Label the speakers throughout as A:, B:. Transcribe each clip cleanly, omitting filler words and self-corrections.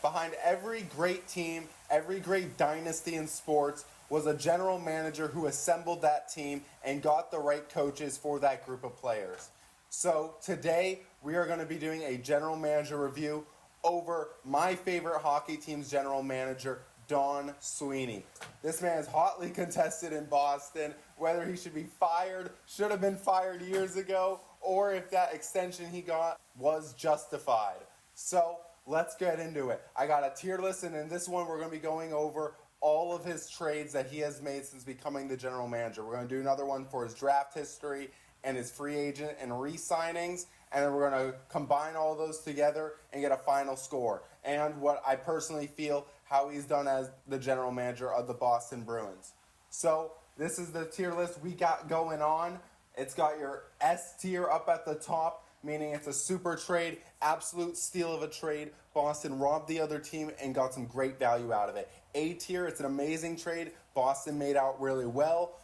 A: Behind every great team, every great dynasty in sports was a general manager who assembled that team and got the right coaches for that group of players. So today we are going to be doing a general manager review over my favorite hockey team's general manager, Don Sweeney. This man is hotly contested in Boston, whether he should be fired, should have been fired years ago, or if that extension he got was justified. So let's get into it. I got a tier list, and in this one we're going to be going over all of his trades that he has made since becoming the general manager. We're going to do another one for his draft history and his free agent and re-signings, and then we're going to combine all those together and get a final score. And what I personally feel, how he's done as the general manager of the Boston Bruins. So this is the tier list we got going on. It's got your S tier up at the top, meaning it's a super trade, absolute steal of a trade. Boston robbed the other team and got some great value out of it. A tier, it's an amazing trade. Boston made out really well,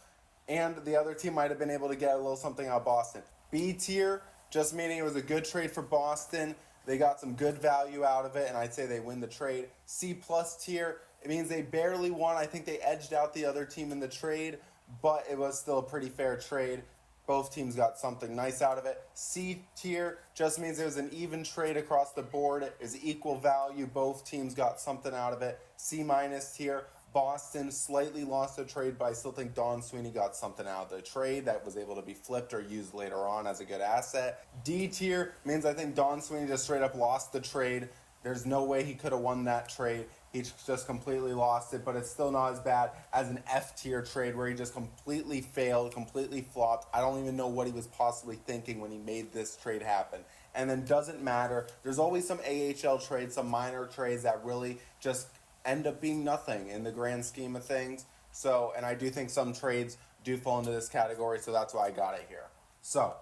A: and the other team might have been able to get a little something out of Boston. B tier, just meaning it was a good trade for Boston. They got some good value out of it, and I'd say they win the trade. C plus tier, it means they barely won. I think they edged out the other team in the trade, but it was still a pretty fair trade. Both teams got something nice out of it. C tier just means it was an even trade across the board. It was equal value. Both teams got something out of it. C minus tier, Boston slightly lost a trade, but I still think Don Sweeney got something out of the trade that was able to be flipped or used later on as a good asset. D tier means I think Don Sweeney just straight up lost the trade. There's no way he could have won that trade. He just completely lost it, but it's still not as bad as an F tier trade where he just completely failed, completely flopped. I don't even know what he was possibly thinking when he made this trade happen. And then doesn't matter. There's always some AHL trades, some minor trades that really just end up being nothing in the grand scheme of things. So, and I do think some trades do fall into this category, so that's why I got it here. So,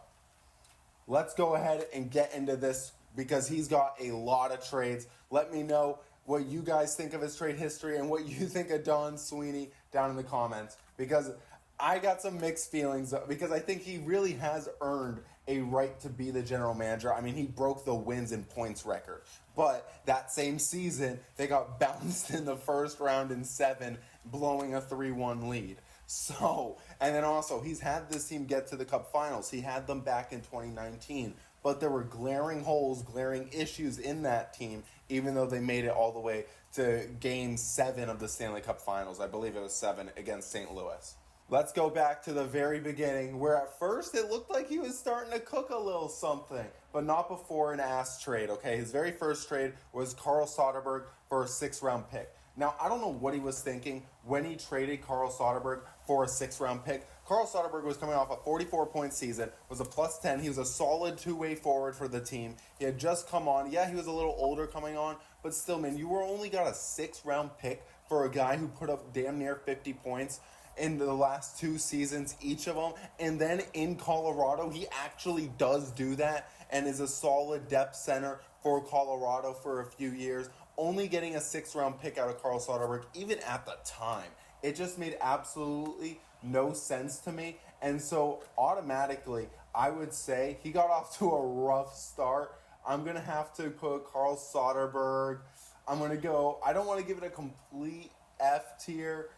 A: let's go ahead and get into this because he's got a lot of trades. Let me know what you guys think of his trade history and what you think of Don Sweeney down in the comments, because I got some mixed feelings because I think he really has earned a right to be the general manager. I mean, he broke the wins and points record, but that same season they got bounced in the first round in 7, blowing a 3-1 lead. So, and then also he's had this team get to the Cup Finals. He had them back in 2019, but there were glaring holes, glaring issues in that team, even though they made it all the way to Game 7 of the Stanley Cup Finals. I believe it was 7 against St. Louis. Let's go back to the very beginning, where at first it looked like he was starting to cook a little something, but not before an ass trade, okay? His very first trade was Carl Soderberg for a 6th-round pick. Now, I don't know what he was thinking when he traded Carl Soderberg for a 6th-round pick. Carl Soderberg was coming off a 44-point season, was a +10. He was a solid two-way forward for the team. He had just come on. Yeah, he was a little older coming on, but still, man, you were only got a 6th-round pick for a guy who put up damn near 50 points in the last 2 seasons, each of them. And then in Colorado, he actually does do that and is a solid depth center for Colorado for a few years. Only getting a 6th-round pick out of Carl Soderberg, even at the time, it just made absolutely no sense to me. And so automatically, I would say he got off to a rough start. I'm going to have to put Carl Soderberg. I'm going to go, I don't want to give it a complete F tier.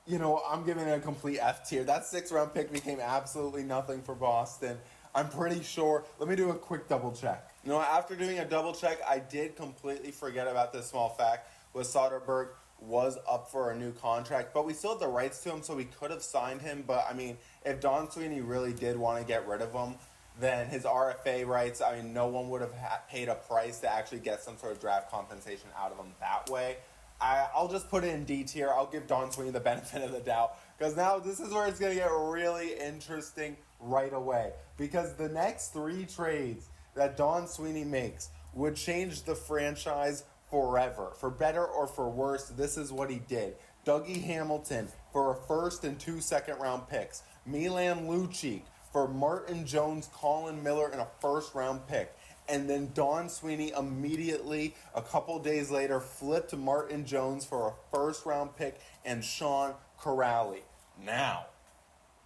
A: You know, I'm giving it a complete F tier. That 6th-round pick became absolutely nothing for Boston. I'm pretty sure. Let me do a quick double check. You know, after doing a double check, I did completely forget about this small fact. With Soderberg was up for a new contract, but we still had the rights to him, so we could have signed him. But, I mean, if Don Sweeney really did want to get rid of him, then his RFA rights, I mean, no one would have paid a price to actually get some sort of draft compensation out of him that way. I'll just put it in D tier. I'll give Don Sweeney the benefit of the doubt, because now this is where it's going to get really interesting right away, because the next 3 trades that Don Sweeney makes would change the franchise forever. For better or for worse, this is what he did. Dougie Hamilton for a 1st and 2 second-round picks. Milan Lucic for Martin Jones, Colin Miller, and a 1st-round pick. And then Don Sweeney immediately, a couple days later, flipped Martin Jones for a 1st-round pick and Sean Corrali. Now,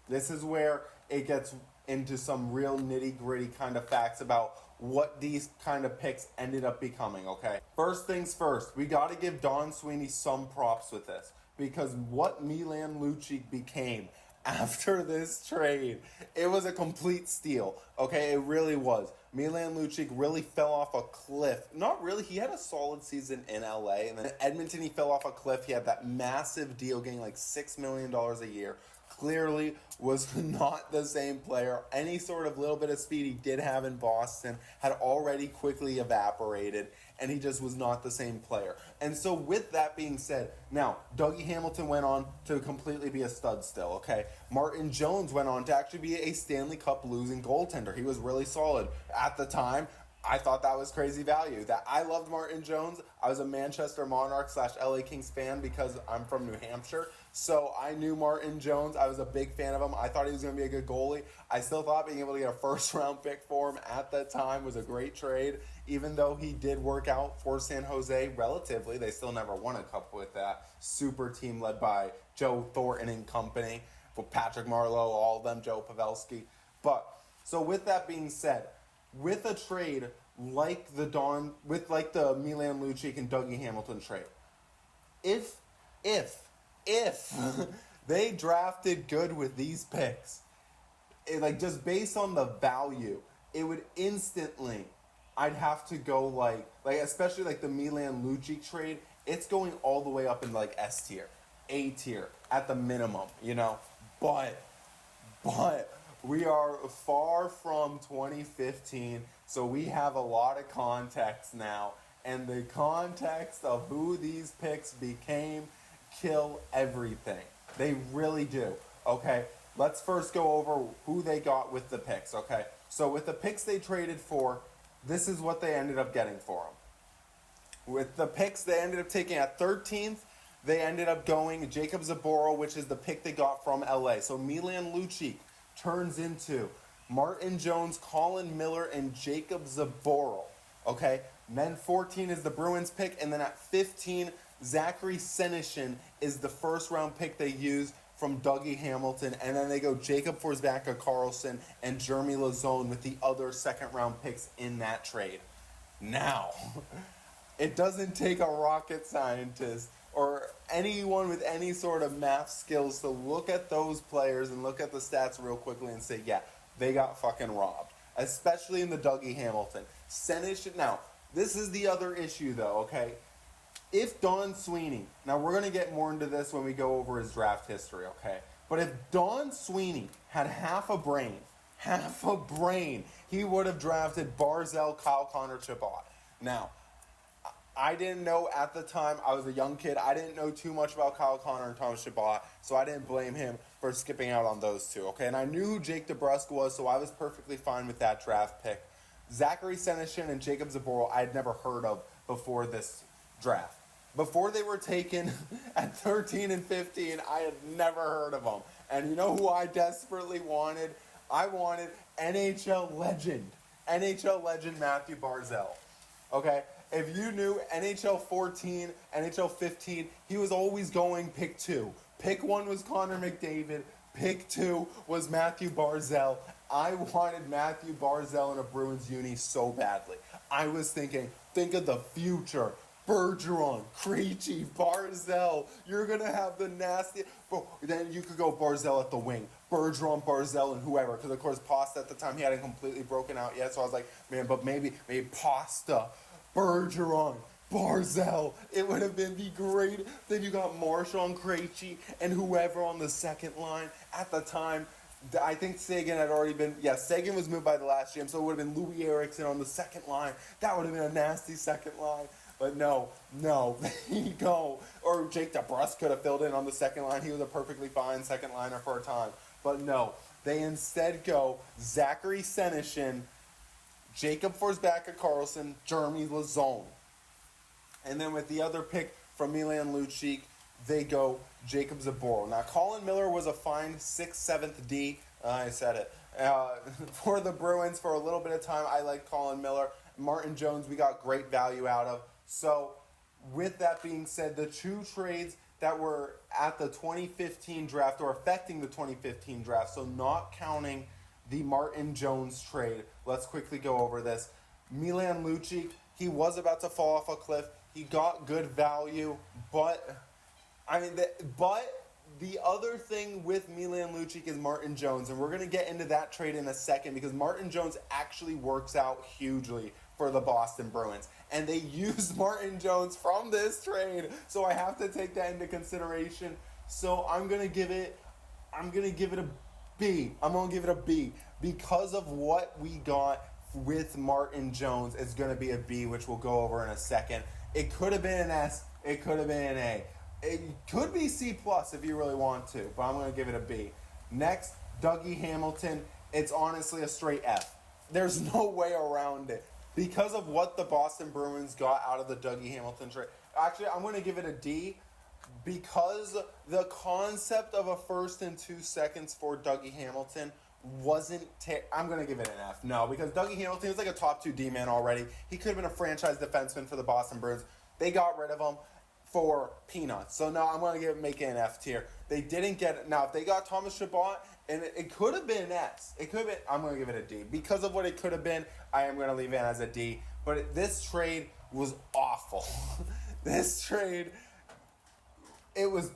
A: this is where it gets into some real nitty-gritty kind of facts about what these kind of picks ended up becoming, okay? First things first, we got to give Don Sweeney some props with this, because what Milan Lucic became after this trade, it was a complete steal, okay? It really was. Milan Lucic really fell off a cliff. Not really, he had a solid season in LA, and then in Edmonton he fell off a cliff. He had that massive deal getting like $6 million a year. Clearly was not the same player. Any sort of little bit of speed he did have in Boston had already quickly evaporated, and he just was not the same player. And so with that being said, now, Dougie Hamilton went on to completely be a stud still, okay? Martin Jones went on to actually be a Stanley Cup losing goaltender. He was really solid. At the time, I thought that was crazy value. That I loved Martin Jones. I was a Manchester Monarch / LA Kings fan because I'm from New Hampshire. So I knew Martin Jones. I was a big fan of him. I thought he was going to be a good goalie. I still thought being able to get a first-round pick for him at that time was a great trade, even though he did work out for San Jose relatively. They still never won a cup with that super team led by Joe Thornton and company, with Patrick Marleau, all of them, Joe Pavelski. But, so with that being said, with a trade like the Milan Lucic and Dougie Hamilton trade, if they drafted good with these picks, just based on the value, it would instantly, I'd have to go especially like the Milan Lucic trade, it's going all the way up in like S tier, A tier at the minimum, but we are far from 2015, so we have a lot of context now, and the context of who these picks became kill everything. They really do, okay? Let's first go over who they got with the picks, okay? So with the picks they traded for, this is what they ended up getting for them. With the picks they ended up taking at 13th, they ended up going Jacob Zaboral, which is the pick they got from LA. So Milan Lucic turns into Martin Jones, Colin Miller, and Jacob Zaboral, okay? And then 14 is the Bruins pick, and then at 15, Zachary Senyshyn is the first-round pick they used from Dougie Hamilton, and then they go Jacob Forsbacka-Karlsson and Jeremy Lauzon with the other second-round picks in that trade. Now, it doesn't take a rocket scientist or anyone with any sort of math skills to look at those players and look at the stats real quickly and say, yeah, they got fucking robbed, especially in the Dougie Hamilton. Senyshyn, now, this is the other issue, though, okay? If Don Sweeney, now we're going to get more into this when we go over his draft history, okay? But if Don Sweeney had half a brain, he would have drafted Barzal, Kyle Connor, Chabot. Now, I didn't know at the time, I was a young kid, I didn't know too much about Kyle Connor and Thomas Chabot, so I didn't blame him for skipping out on those two, okay? And I knew who Jake DeBrusk was, so I was perfectly fine with that draft pick. Zachary Senyshyn and Jacob Zaboral I had never heard of before this draft. Before they were taken at 13 and 15, I had never heard of them. And you know who I desperately wanted? I wanted NHL legend Matthew Barzal. Okay? If you knew NHL 14, NHL 15, he was always going pick 2. Pick 1 was Connor McDavid. Pick 2 was Matthew Barzal. I wanted Matthew Barzal in a Bruins uni so badly. I was thinking, think of the future. Bergeron, Krejci, Barzal. You're going to have the nasty... Then you could go Barzal at the wing. Bergeron, Barzal, and whoever. Because, of course, Pasta at the time, he hadn't completely broken out yet. So I was like, man, but maybe Pasta, Bergeron, Barzal. It would have been the great... Then you got Marchand, Krejci, and whoever on the second line. At the time, I think Sagan had already been... Yeah, Sagan was moved by the last GM, so it would have been Louis Eriksson on the second line. That would have been a nasty second line. But no, they go. Or Jake DeBrusk could have filled in on the second line. He was a perfectly fine second liner for a time. But no, they instead go Zachary Senyshyn, Jacob Forsbacka-Karlsson, Jeremy Lauzon. And then with the other pick from Milan Lucic, they go Jacob Zaboral. Now, Colin Miller was a fine 6th, 7th D. I said it. For the Bruins for a little bit of time, I liked Colin Miller. Martin Jones, we got great value out of. So, with that being said, the two trades that were at the 2015 draft or affecting the 2015 draft, so not counting the Martin Jones trade, let's quickly go over this. Milan Lucic, he was about to fall off a cliff. He got good value, but the other thing with Milan Lucic is Martin Jones, and we're going to get into that trade in a second because Martin Jones actually works out hugely for the Boston Bruins. And they used Martin Jones from this trade, so I have to take that into consideration. So I'm going to give it a B. I'm going to give it a B. Because of what we got with Martin Jones, it's going to be a B, which we'll go over in a second. It could have been an S. It could have been an A. It could be C plus if you really want to, but I'm going to give it a B. Next, Dougie Hamilton. It's honestly a straight F. There's no way around it. Because of what the Boston Bruins got out of the Dougie Hamilton trade. Actually, I'm going to give it a D because the concept of a first and 2 seconds for Dougie Hamilton wasn't... I'm going to give it an F. No, because Dougie Hamilton was like a top 2 D-man already. He could have been a franchise defenseman for the Boston Bruins. They got rid of him for peanuts. So now I'm going to make it an F tier. They didn't get it. Now, if they got Thomas Chabot, and it could have been an S. It could have been. I'm going to give it a D. Because of what it could have been, I am going to leave it as a D. But this trade was awful. This trade, it was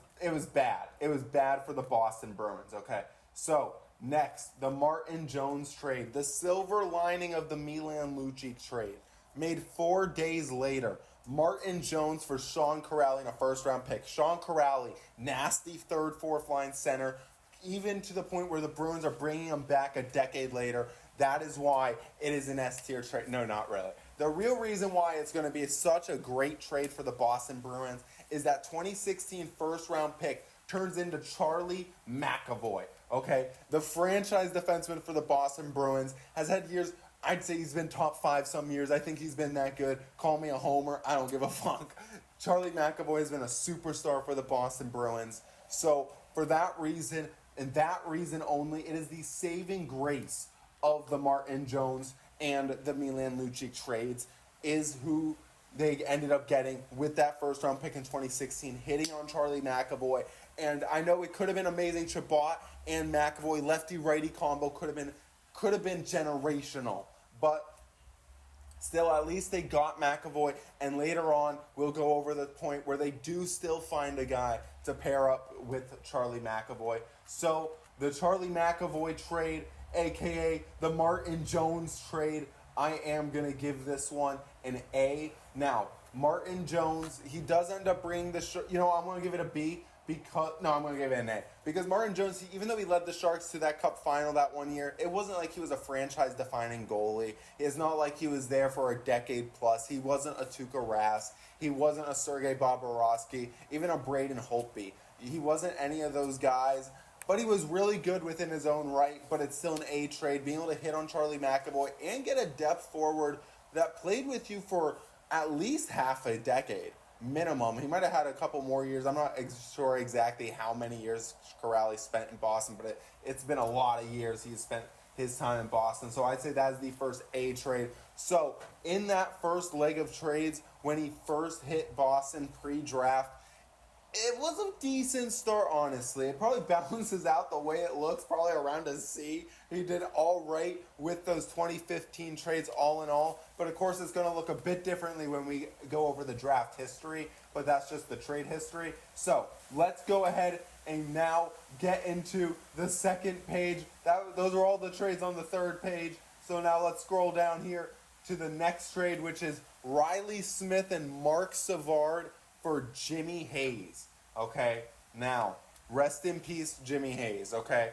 A: bad. It was bad for the Boston Bruins, okay? So, next, the Martin Jones trade. The silver lining of the Milan Lucic trade. Made 4 days later. Martin Jones for Sean Corrali in a first-round pick. Sean Corrali, nasty third, fourth-line center, even to the point where the Bruins are bringing him back a decade later. That is why it is an S-tier trade. No, not really. The real reason why it's going to be such a great trade for the Boston Bruins is that 2016 first-round pick turns into Charlie McAvoy, okay? The franchise defenseman for the Boston Bruins has had years... I'd say he's been top 5 some years. I think he's been that good. Call me a homer. I don't give a fuck. Charlie McAvoy has been a superstar for the Boston Bruins. So for that reason, and that reason only, it is the saving grace of the Martin Jones and the Milan Lucic trades is who they ended up getting with that first round pick in 2016, hitting on Charlie McAvoy. And I know it could have been amazing. Chabot and McAvoy, lefty-righty combo could have been generational. But still, at least they got McAvoy, and later on, we'll go over the point where they do still find a guy to pair up with Charlie McAvoy. So, the Charlie McAvoy trade, a.k.a. the Martin Jones trade, I am going to give this one an A. Now, Martin Jones, he does end up bringing the... I'm going to give it a B. I'm going to give it an A. Because Martin Jones, even though he led the Sharks to that Cup final that one year, it wasn't like he was a franchise-defining goalie. It's not like he was there for a decade plus. He wasn't a Tuukka Rask. He wasn't a Sergei Bobrovsky, even a Braden Holtby. He wasn't any of those guys. But he was really good within his own right. But it's still an A trade. Being able to hit on Charlie McAvoy and get a depth forward that played with you for at least half a decade. Minimum. He might have had a couple more years. I'm not sure exactly how many years Corrali spent in Boston, but it's been a lot of years he's spent his time in Boston. So I'd say that's the first A trade. So in that first leg of trades, when he first hit Boston pre-draft, it was a decent start, honestly. It probably balances out the way it looks, probably around a C. He did all right with those 2015 trades all in all. But, of course, it's going to look a bit differently when we go over the draft history. But that's just the trade history. So, let's go ahead and now get into the second page. Those are all the trades on the third page. So, now let's scroll down here to the next trade, which is Riley Smith and Mark Savard for Jimmy Hayes, okay? Now, rest in peace, Jimmy Hayes, okay?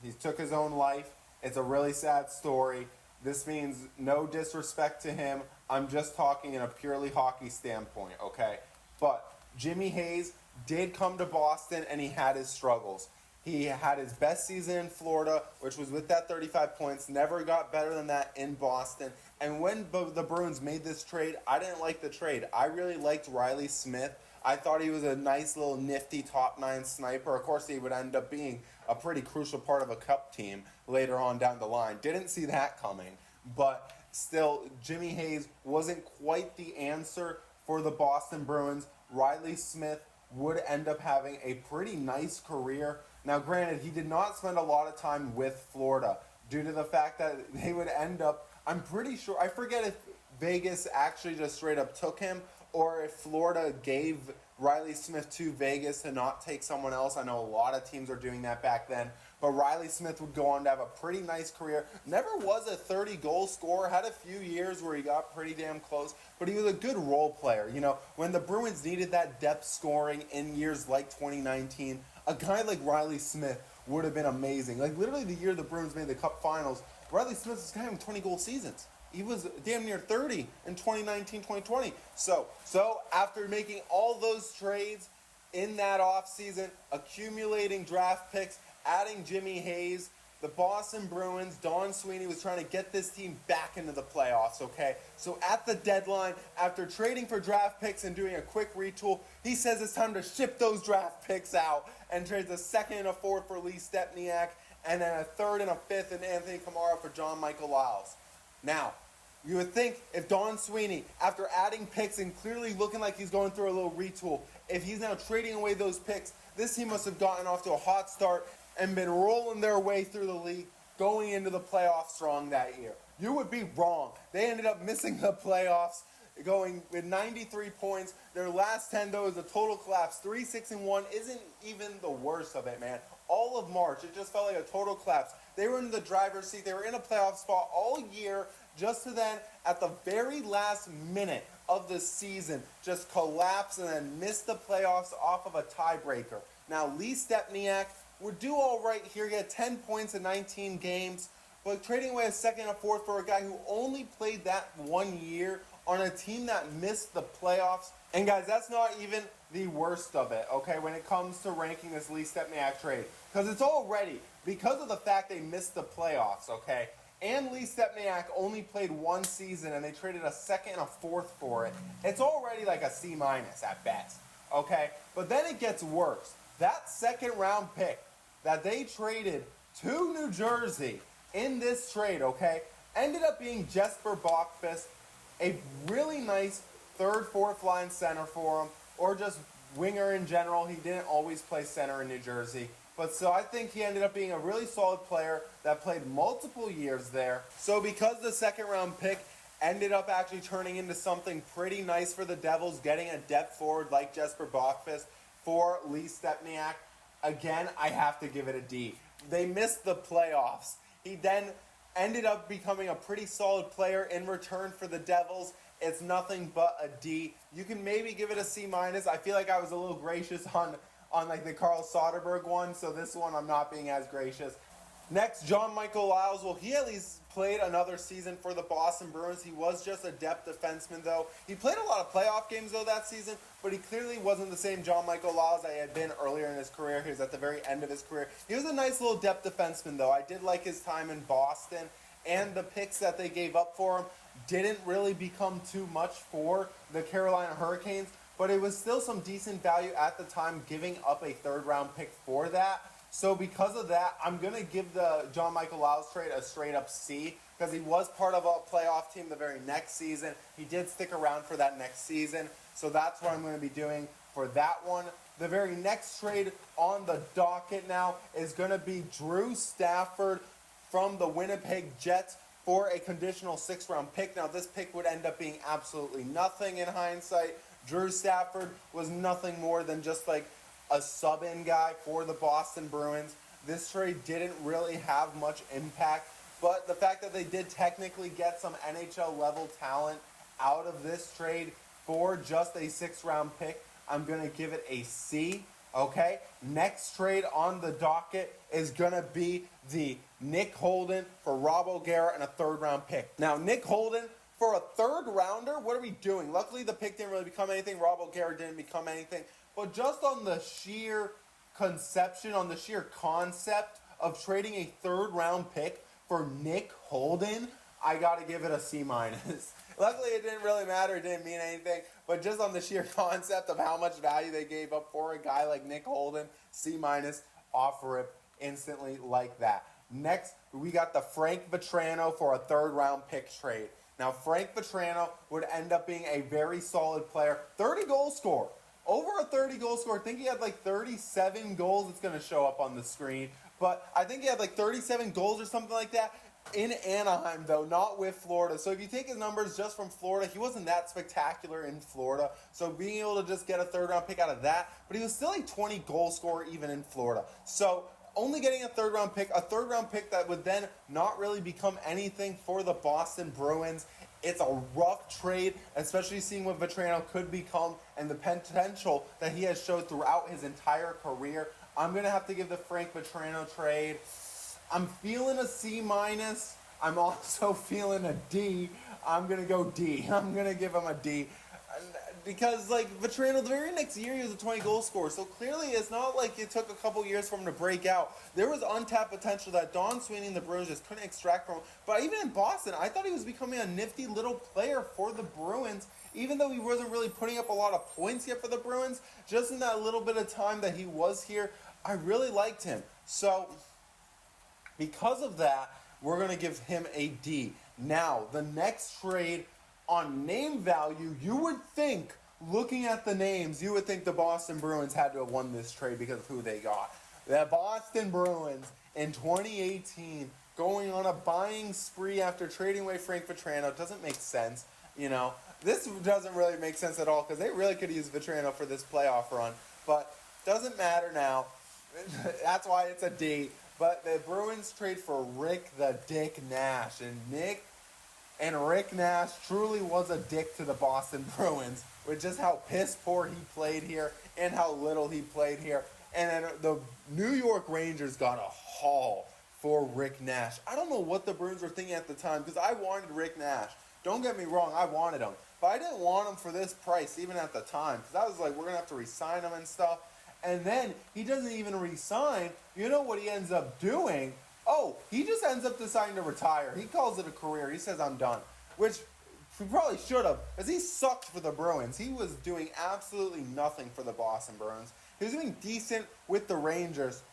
A: He took his own life. It's a really sad story. This means no disrespect to him. I'm just talking in a purely hockey standpoint, okay? But Jimmy Hayes did come to Boston, and he had his struggles. He had his best season in Florida, which was with that 35 points, never got better than that in Boston. And when the Bruins made this trade, I didn't like the trade. I really liked Riley Smith. I thought he was a nice little nifty top 9 sniper. Of course, he would end up being a pretty crucial part of a cup team later on down the line. Didn't see that coming. But still, Jimmy Hayes wasn't quite the answer for the Boston Bruins. Riley Smith would end up having a pretty nice career. Now, granted, he did not spend a lot of time with Florida due to the fact that they would end up, I'm pretty sure, I forget if Vegas actually just straight up took him, or if Florida gave Riley Smith to Vegas to not take someone else. I know a lot of teams are doing that back then, but Riley Smith would go on to have a pretty nice career. Never was a 30-goal scorer, had a few years where he got pretty damn close, but he was a good role player. You know, when the Bruins needed that depth scoring in years like 2019, a guy like Riley Smith would have been amazing. Like, literally the year the Bruins made the Cup Finals, Riley Smith was having 20-goal seasons. He was damn near 30 in 2019, 2020. So after making all those trades in that offseason, accumulating draft picks, adding Jimmy Hayes, the Boston Bruins, Don Sweeney was trying to get this team back into the playoffs, okay? So at the deadline, after trading for draft picks and doing a quick retool, he says it's time to ship those draft picks out and trades a second and a fourth for Lee Stepniak and then a third and a fifth in Anthony Kamara for John Michael Lyles. Now, you would think if Don Sweeney, after adding picks and clearly looking like he's going through a little retool, if he's now trading away those picks, this team must have gotten off to a hot start and been rolling their way through the league, going into the playoffs strong that year. You would be wrong. They ended up missing the playoffs, going with 93 points. Their last 10, though, is a total collapse. 3-6-1 isn't even the worst of it, man. All of March, it just felt like a total collapse. They were in the driver's seat. They were in a playoff spot all year, just to then, at the very last minute of the season, just collapse and then miss the playoffs off of a tiebreaker. Now, Lee Stepniak would do all right here. He had 10 points in 19 games, but trading away a second and a fourth for a guy who only played that 1 year on a team that missed the playoffs. And guys, that's not even the worst of it, okay, when it comes to ranking this Lee Stepniak trade. Because it's already, because of the fact they missed the playoffs, okay, and Lee Stepniak only played one season and they traded a second and a fourth for it, it's already like a C- at best, okay? But then it gets worse. That second round pick that they traded to New Jersey in this trade, okay, ended up being Jesper Bachfest, a really nice third, fourth line center for him, or just winger in general. He didn't always play center in New Jersey. But so I think he ended up being a really solid player that played multiple years there. So because the second round pick ended up actually turning into something pretty nice for the Devils, getting a depth forward like Jesper Bachfest for Lee Stepniak, again, I have to give it a D. They missed the playoffs. He then ended up becoming a pretty solid player in return for the Devils. It's nothing but a D. You can maybe give it a C-. I feel like I was a little gracious on like the Carl Soderberg one, so this one I'm not being as gracious. Next, John Michael Lyles. Well, he at least played another season for the Boston Bruins. He was just a depth defenseman, though. He played a lot of playoff games, though, that season, but he clearly wasn't the same John Michael Lyles that he had been earlier in his career. He was at the very end of his career. He was a nice little depth defenseman, though. I did like his time in Boston, and the picks that they gave up for him didn't really become too much for the Carolina Hurricanes, but it was still some decent value at the time, giving up a third-round pick for that. So because of that, I'm going to give the John Michael Lyles trade a straight-up C, because he was part of a playoff team the very next season. He did stick around for that next season, so that's what I'm going to be doing for that one. The very next trade on the docket now is going to be Drew Stafford from the Winnipeg Jets for a conditional sixth-round pick. Now, this pick would end up being absolutely nothing in hindsight. Drew Stafford was nothing more than just like a sub-in guy for the Boston Bruins. This trade didn't really have much impact, but the fact that they did technically get some NHL-level talent out of this trade for just a sixth-round pick, I'm going to give it a C. Okay, next trade on the docket is going to be the Nick Holden for Rob O'Gara and a third-round pick. Now, Nick Holden for a third-rounder, what are we doing? Luckily, the pick didn't really become anything. Rob O'Gara didn't become anything. But just on the sheer conception, on the sheer concept of trading a third-round pick for Nick Holden, I got to give it a C-. Luckily, it didn't really matter. It didn't mean anything. But just on the sheer concept of how much value they gave up for a guy like Nick Holden, C-, off rip instantly like that. Next, we got the Frank Vetrano for a third-round pick trade. Now, Frank Vetrano would end up being a very solid player. 30-goal scorer. Over a 30-goal scorer. I think he had like 37 goals. It's going to show up on the screen. But I think he had like 37 goals or something like that. in Anaheim, though, not with Florida. So if you take his numbers just from Florida, he wasn't that spectacular in Florida. So being able to just get a third-round pick out of that, but he was still a 20 goal scorer even in Florida. So only getting a third-round pick that would then not really become anything for the Boston Bruins. It's a rough trade, especially seeing what Vatrano could become and the potential that he has showed throughout his entire career. I'm going to have to give the Frank Vatrano trade. I'm feeling a C-. I'm also feeling a D. I'm going to go D. I'm going to give him a D. Because, Vatrano, the very next year, he was a 20-goal scorer. So, clearly, it's not like it took a couple years for him to break out. There was untapped potential that Don Sweeney and the Bruins just couldn't extract from him. But even in Boston, I thought he was becoming a nifty little player for the Bruins. Even though he wasn't really putting up a lot of points yet for the Bruins, just in that little bit of time that he was here, I really liked him. So, because of that, we're going to give him a D. Now, the next trade on name value, you would think, looking at the names, you would think the Boston Bruins had to have won this trade because of who they got. The Boston Bruins in 2018 going on a buying spree after trading away Frank Vatrano doesn't make sense. This doesn't really make sense at all because they really could use Vatrano for this playoff run. But doesn't matter now. That's why it's a D. But the Bruins trade for Rick the Dick Nash. And Rick Nash truly was a dick to the Boston Bruins with just how piss poor he played here and how little he played here. And then the New York Rangers got a haul for Rick Nash. I don't know what the Bruins were thinking at the time because I wanted Rick Nash. Don't get me wrong, I wanted him. But I didn't want him for this price even at the time because I was like, we're going to have to re-sign him and stuff. And then he doesn't even re-sign. You know what he ends up doing? Oh, he just ends up deciding to retire. He calls it a career. He says, I'm done. Which he probably should have, because he sucked for the Bruins. He was doing absolutely nothing for the Boston Bruins. He was doing decent with the Rangers.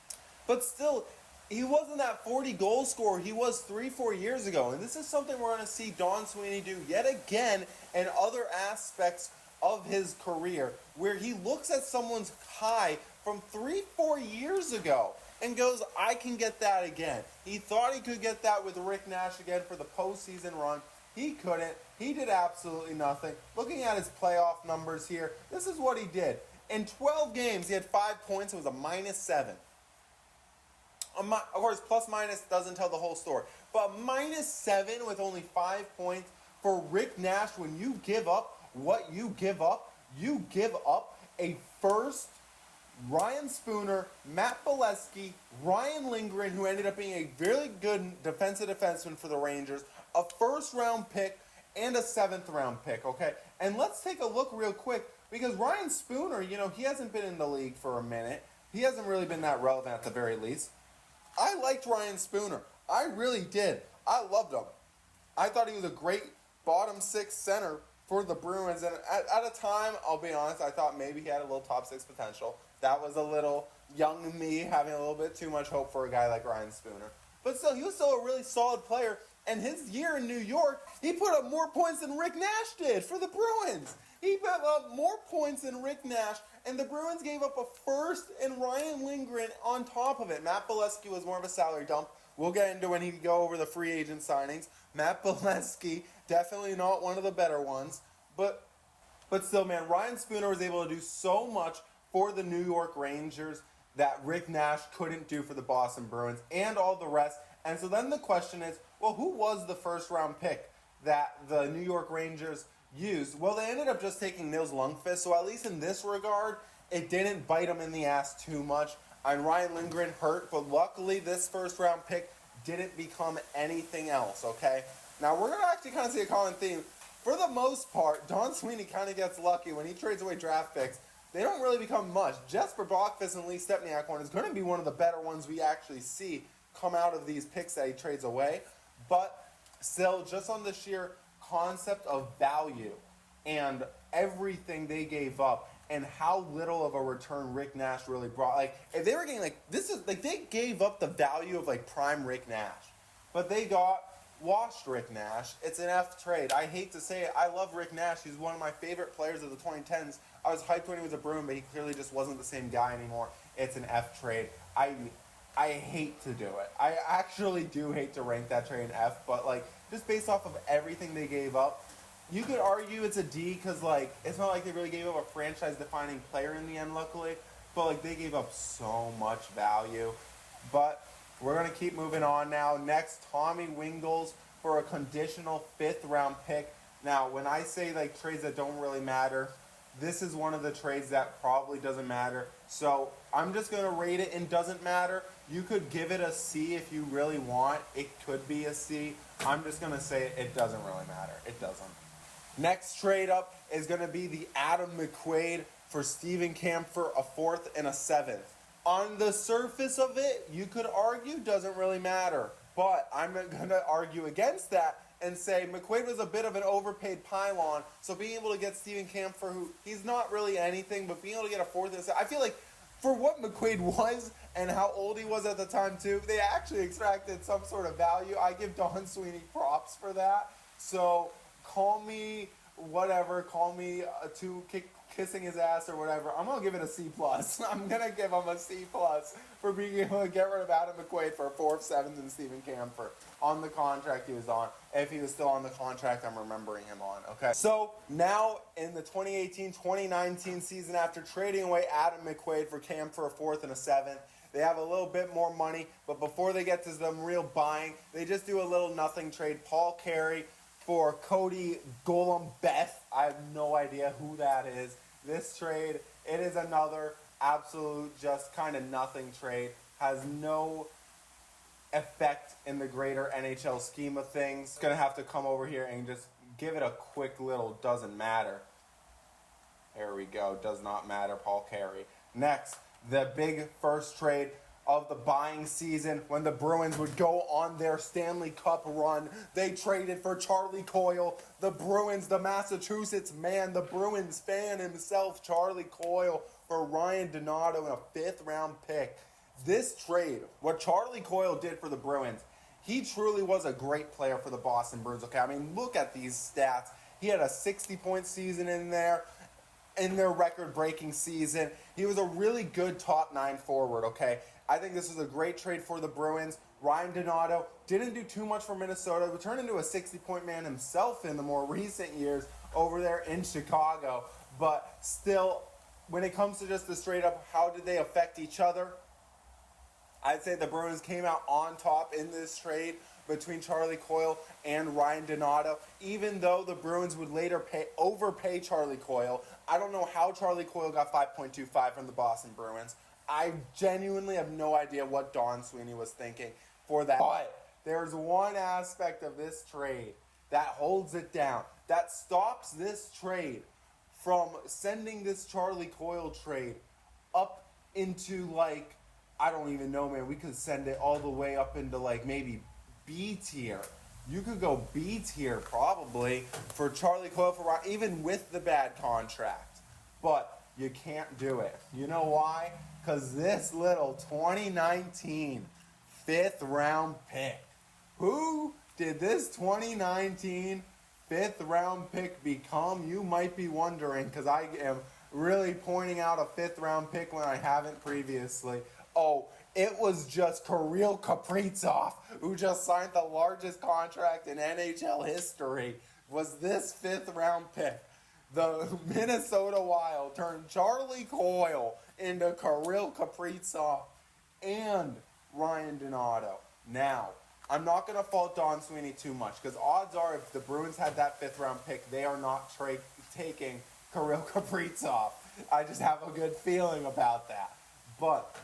A: But still, he wasn't that 40-goal scorer he was 3-4 years ago. And this is something we're going to see Don Sweeney do yet again in other aspects of his career, where he looks at someone's high from 3-4 years ago and goes, I can get that again. He thought he could get that with Rick Nash again for the postseason run. He couldn't. He did absolutely nothing. Looking at his playoff numbers here, this is what he did. In 12 games, he had 5 points. It was a -7. Of course, plus minus doesn't tell the whole story. But -7 with only 5 points for Rick Nash. When you give up what you give up a first, Ryan Spooner, Matt Bolesky, Ryan Lindgren, who ended up being a very good defensive defenseman for the Rangers, a first-round pick, and a 7th-round pick, okay? And let's take a look real quick, because Ryan Spooner, he hasn't been in the league for a minute. He hasn't really been that relevant at the very least. I liked Ryan Spooner. I really did. I loved him. I thought he was a great bottom 6 center for the Bruins. And at a time, I'll be honest, I thought maybe he had a little top 6 potential. That was a little young me having a little bit too much hope for a guy like Ryan Spooner. But still, he was still a really solid player. And his year in New York, he put up more points than Rick Nash did for the Bruins. He put up more points than Rick Nash, and the Bruins gave up a first and Ryan Lindgren on top of it. Matt Bolesky was more of a salary dump. We'll get into when he go over the free agent signings. Matt Bolesky, definitely not one of the better ones. But still, man, Ryan Spooner was able to do so much for the New York Rangers that Rick Nash couldn't do for the Boston Bruins and all the rest. And so then the question is, well, who was the first-round pick that the New York Rangers used? Well, they ended up just taking Nils Lundqvist, so at least in this regard, it didn't bite them in the ass too much. And Ryan Lindgren hurt, but luckily this first-round pick didn't become anything else, okay? Now, we're going to actually kind of see a common theme. For the most part, Don Sweeney kind of gets lucky when he trades away draft picks. They don't really become much. Jesper Bokvist and Lee Stepniak one is going to be one of the better ones we actually see come out of these picks that he trades away. But still, just on the sheer concept of value and everything they gave up and how little of a return Rick Nash really brought. If they were getting, they gave up the value of, prime Rick Nash. But they got washed Rick Nash. It's an F trade. I hate to say it. I love Rick Nash. He's one of my favorite players of the 2010s. I was hyped when he was a Bruin, but he clearly just wasn't the same guy anymore. It's an F trade. I hate to do it. I actually do hate to rank that trade an F, but like just based off of everything they gave up, you could argue it's a D because like it's not like they really gave up a franchise-defining player in the end, luckily, but like they gave up so much value. But we're gonna keep moving on now. Next, Tommy Wingles for a conditional 5th-round pick. Now, when I say like trades that don't really matter, this is one of the trades that probably doesn't matter. So I'm just going to rate it in doesn't matter. You could give it a C if you really want. It could be a C. I'm just going to say it doesn't really matter. It doesn't. Next trade up is going to be the Adam McQuaid for Steven Kampfer, a 4th and a 7th. On the surface of it, you could argue doesn't really matter. But I'm going to argue against that and say McQuaid was a bit of an overpaid pylon, so being able to get Steven Kampfer, who he's not really anything, but being able to get a 4th and 7th, I feel like for what McQuaid was and how old he was at the time too, they actually extracted some sort of value. I give Don Sweeney props for that. So call me whatever, call me kissing his ass or whatever. I'm gonna give it a C plus. I'm gonna give him a C plus for being able to get rid of Adam McQuaid for a 4th, 7th, and Steven Kampfer on the contract he was on. If he was still on the contract I'm remembering him on. Okay. So now in the 2018-2019 season, after trading away Adam McQuaid for Kampfer, a 4th and a 7th, they have a little bit more money, but before they get to some real buying, they just do a little nothing trade. Paul Carey for Cody Golem Beth. I have no idea who that is. This trade, it is another absolute just kind of nothing trade. Has no effect in the greater NHL scheme of things. Gonna have to come over here and just give it a quick little doesn't matter. There we go. Does not matter, Paul Carey. Next, the big first trade of the buying season when the Bruins would go on their Stanley Cup run. They traded for Charlie Coyle. The Bruins, the Massachusetts man, the Bruins fan himself, Charlie Coyle, for Ryan Donato and a 5th-round pick. This trade, what Charlie Coyle did for the Bruins, he truly was a great player for the Boston Bruins. Okay, I mean, look at these stats. He had a 60-point season in their record-breaking season. He was a really good top-9 forward, okay? I think this is a great trade for the Bruins. Ryan Donato didn't do too much for Minnesota. He turned into a 60-point man himself in the more recent years over there in Chicago. But still, when it comes to just the straight up, how did they affect each other? I'd say the Bruins came out on top in this trade between Charlie Coyle and Ryan Donato, even though the Bruins would later overpay Charlie Coyle. I don't know how Charlie Coyle got 5.25 from the Boston Bruins. I genuinely have no idea what Don Sweeney was thinking for that. But there's one aspect of this trade that holds it down, that stops this trade from sending this Charlie Coyle trade up into, like, I don't even know, man. We could send it all the way up into, like, maybe B tier. You could go B tier probably for Charlie Coyle, for Ryan, even with the bad contract. But you can't do it. You know why? Because this little 2019 5th-round pick. Who did this 2019 5th-round pick become? You might be wondering, because I am really pointing out a 5th-round pick when I haven't previously. Oh, it was just Kirill Kaprizov, who just signed the largest contract in NHL history, was this 5th-round pick. The Minnesota Wild turned Charlie Coyle into Kirill Kaprizov and Ryan Donato. Now, I'm not going to fault Don Sweeney too much, because odds are if the Bruins had that 5th-round pick, they are not taking Kirill Kaprizov. I just have a good feeling about that. But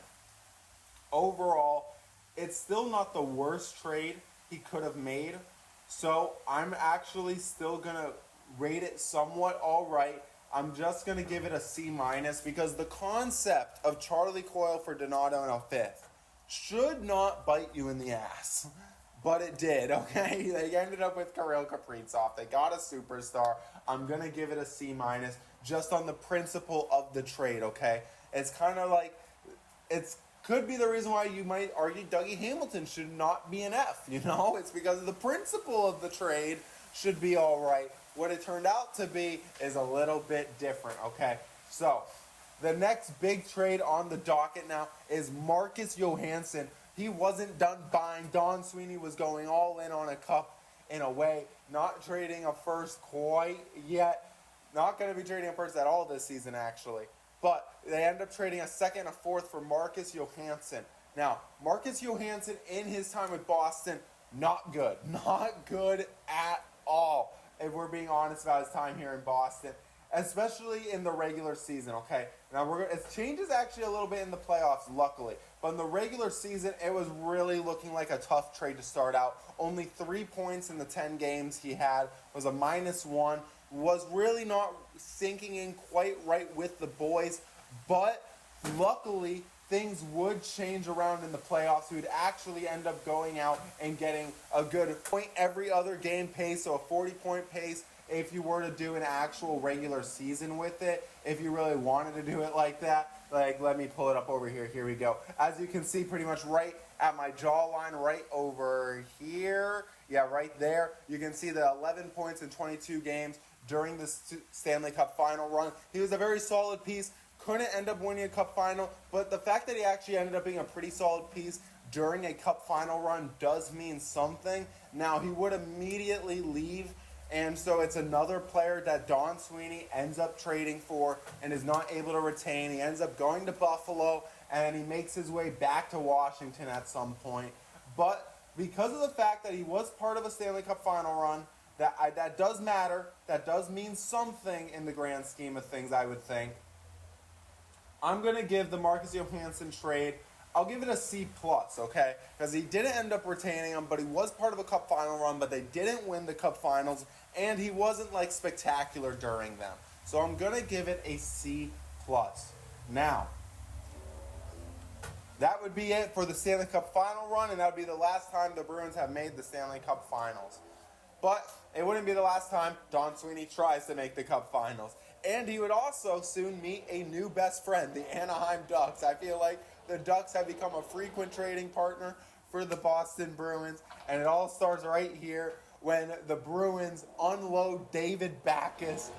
A: overall, it's still not the worst trade he could have made. So I'm actually still going to rate it somewhat all right. I'm just going to give it a C- because the concept of Charlie Coyle for Donato in a 5th should not bite you in the ass. But it did, okay? They ended up with Kirill Kaprizov. They got a superstar. I'm going to give it a C- just on the principle of the trade, okay? It's kind of like, it's could be the reason why you might argue Dougie Hamilton should not be an F, you know? It's because of the principle of the trade should be all right. What it turned out to be is a little bit different, okay? So, the next big trade on the docket now is Marcus Johansson he wasn't done buying. Don Sweeney was going all in on a cup in a way, not trading a first quite yet. Not going to be trading a first at all this season, actually. But they end up trading a second, a fourth for Marcus Johansson. Now, Marcus Johansson in his time with Boston, not good. Not good at all, if we're being honest about his time here in Boston, especially in the regular season, okay? Now, it changes actually a little bit in the playoffs, luckily. But in the regular season, it was really looking like a tough trade to start out. Only 3 points in the 10 games he had, was a -1, was really not sinking in quite right with the boys. But luckily, things would change around in the playoffs. He would actually end up going out and getting a good point every other game pace, so a 40-point pace if you were to do an actual regular season with it, if you really wanted to do it like that. Like, let me pull it up over here. Here we go. As you can see, pretty much right at my jawline, right over here. Yeah, right there. You can see the 11 points in 22 games during the Stanley Cup final run. He was a very solid piece. Couldn't end up winning a cup final, but the fact that he actually ended up being a pretty solid piece during a cup final run does mean something. Now, he would immediately leave, and so it's another player that Don Sweeney ends up trading for and is not able to retain. He ends up going to Buffalo, and he makes his way back to Washington at some point. But because of the fact that he was part of a Stanley Cup final run, that does matter. That does mean something in the grand scheme of things, I would think. I'm going to give the Marcus Johansson trade, I'll give it a C+, okay? Because he didn't end up retaining him, but he was part of a cup final run, but they didn't win the cup finals, and he wasn't, like, spectacular during them. So I'm going to give it a C+. Now, that would be it for the Stanley Cup final run, and that would be the last time the Bruins have made the Stanley Cup finals. But it wouldn't be the last time Don Sweeney tries to make the cup finals. And he would also soon meet a new best friend, the Anaheim Ducks. I feel like the Ducks have become a frequent trading partner for the Boston Bruins. And it all starts right here when the Bruins unload David Backes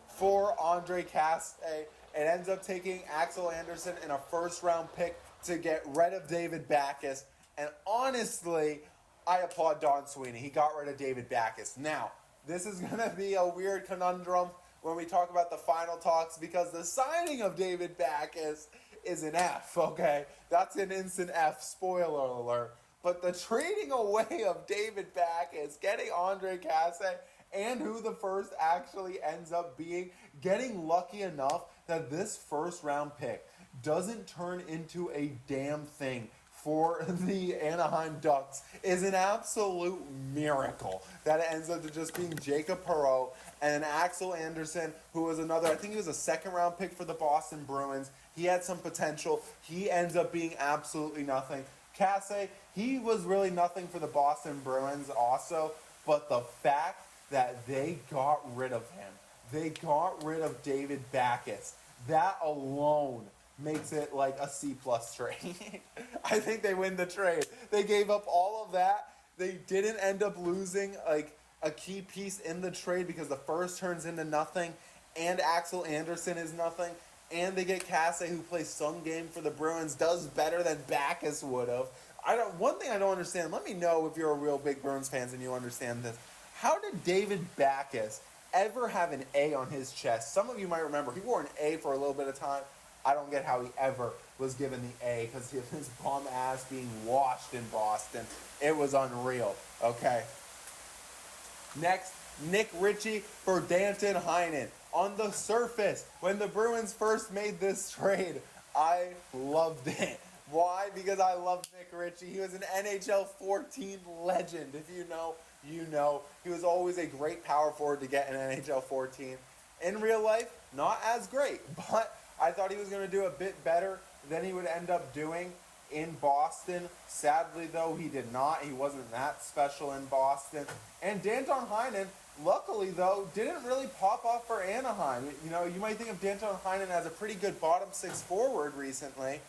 A: for Andre Casse. It ends up taking Axel Anderson in a first-round pick to get rid of David Backes. And honestly, I applaud Don Sweeney. He got rid of David Backes. Now, this is going to be a weird conundrum when we talk about the final talks, because the signing of David Backes is an F, okay? That's an instant F, spoiler alert. But the trading away of David Backes, getting Andre Casse, and who the first actually ends up being, getting lucky enough that this first round pick doesn't turn into a damn thing for the Anaheim Ducks is an absolute miracle. That it ends up just being Jacob Perreault and Axel Anderson, who was another, I think he was a second-round pick for the Boston Bruins. He had some potential. He ends up being absolutely nothing. Casse, he was really nothing for the Boston Bruins also, but the fact that they got rid of him, they got rid of David Backes, that alone makes it like a C+ trade. I think they win the trade. They gave up all of that. They didn't end up losing like a key piece in the trade because the first turns into nothing, and Axel Anderson is nothing, and they get Casse, who plays some game for the Bruins, does better than Backes would have. One thing I don't understand, let me know if you're a real big Bruins fans and you understand this. How did David Backes ever have an A on his chest? Some of you might remember he wore an A for a little bit of time. I don't get how he ever was given the A because of his bum ass being washed in Boston. It was unreal, okay? Next, Nick Ritchie for Danton Heinen. On the surface, when the Bruins first made this trade, I loved it. Why? Because I love Nick Ritchie. He was an NHL 14 legend. If you know, you know. He was always a great power forward to get an NHL 14. In real life, not as great, but I thought he was going to do a bit better than he would end up doing in Boston. Sadly, though, he did not. He wasn't that special in Boston. And Danton Heinen, luckily, though, didn't really pop off for Anaheim. You know, you might think of Danton Heinen as a pretty good bottom six forward recently,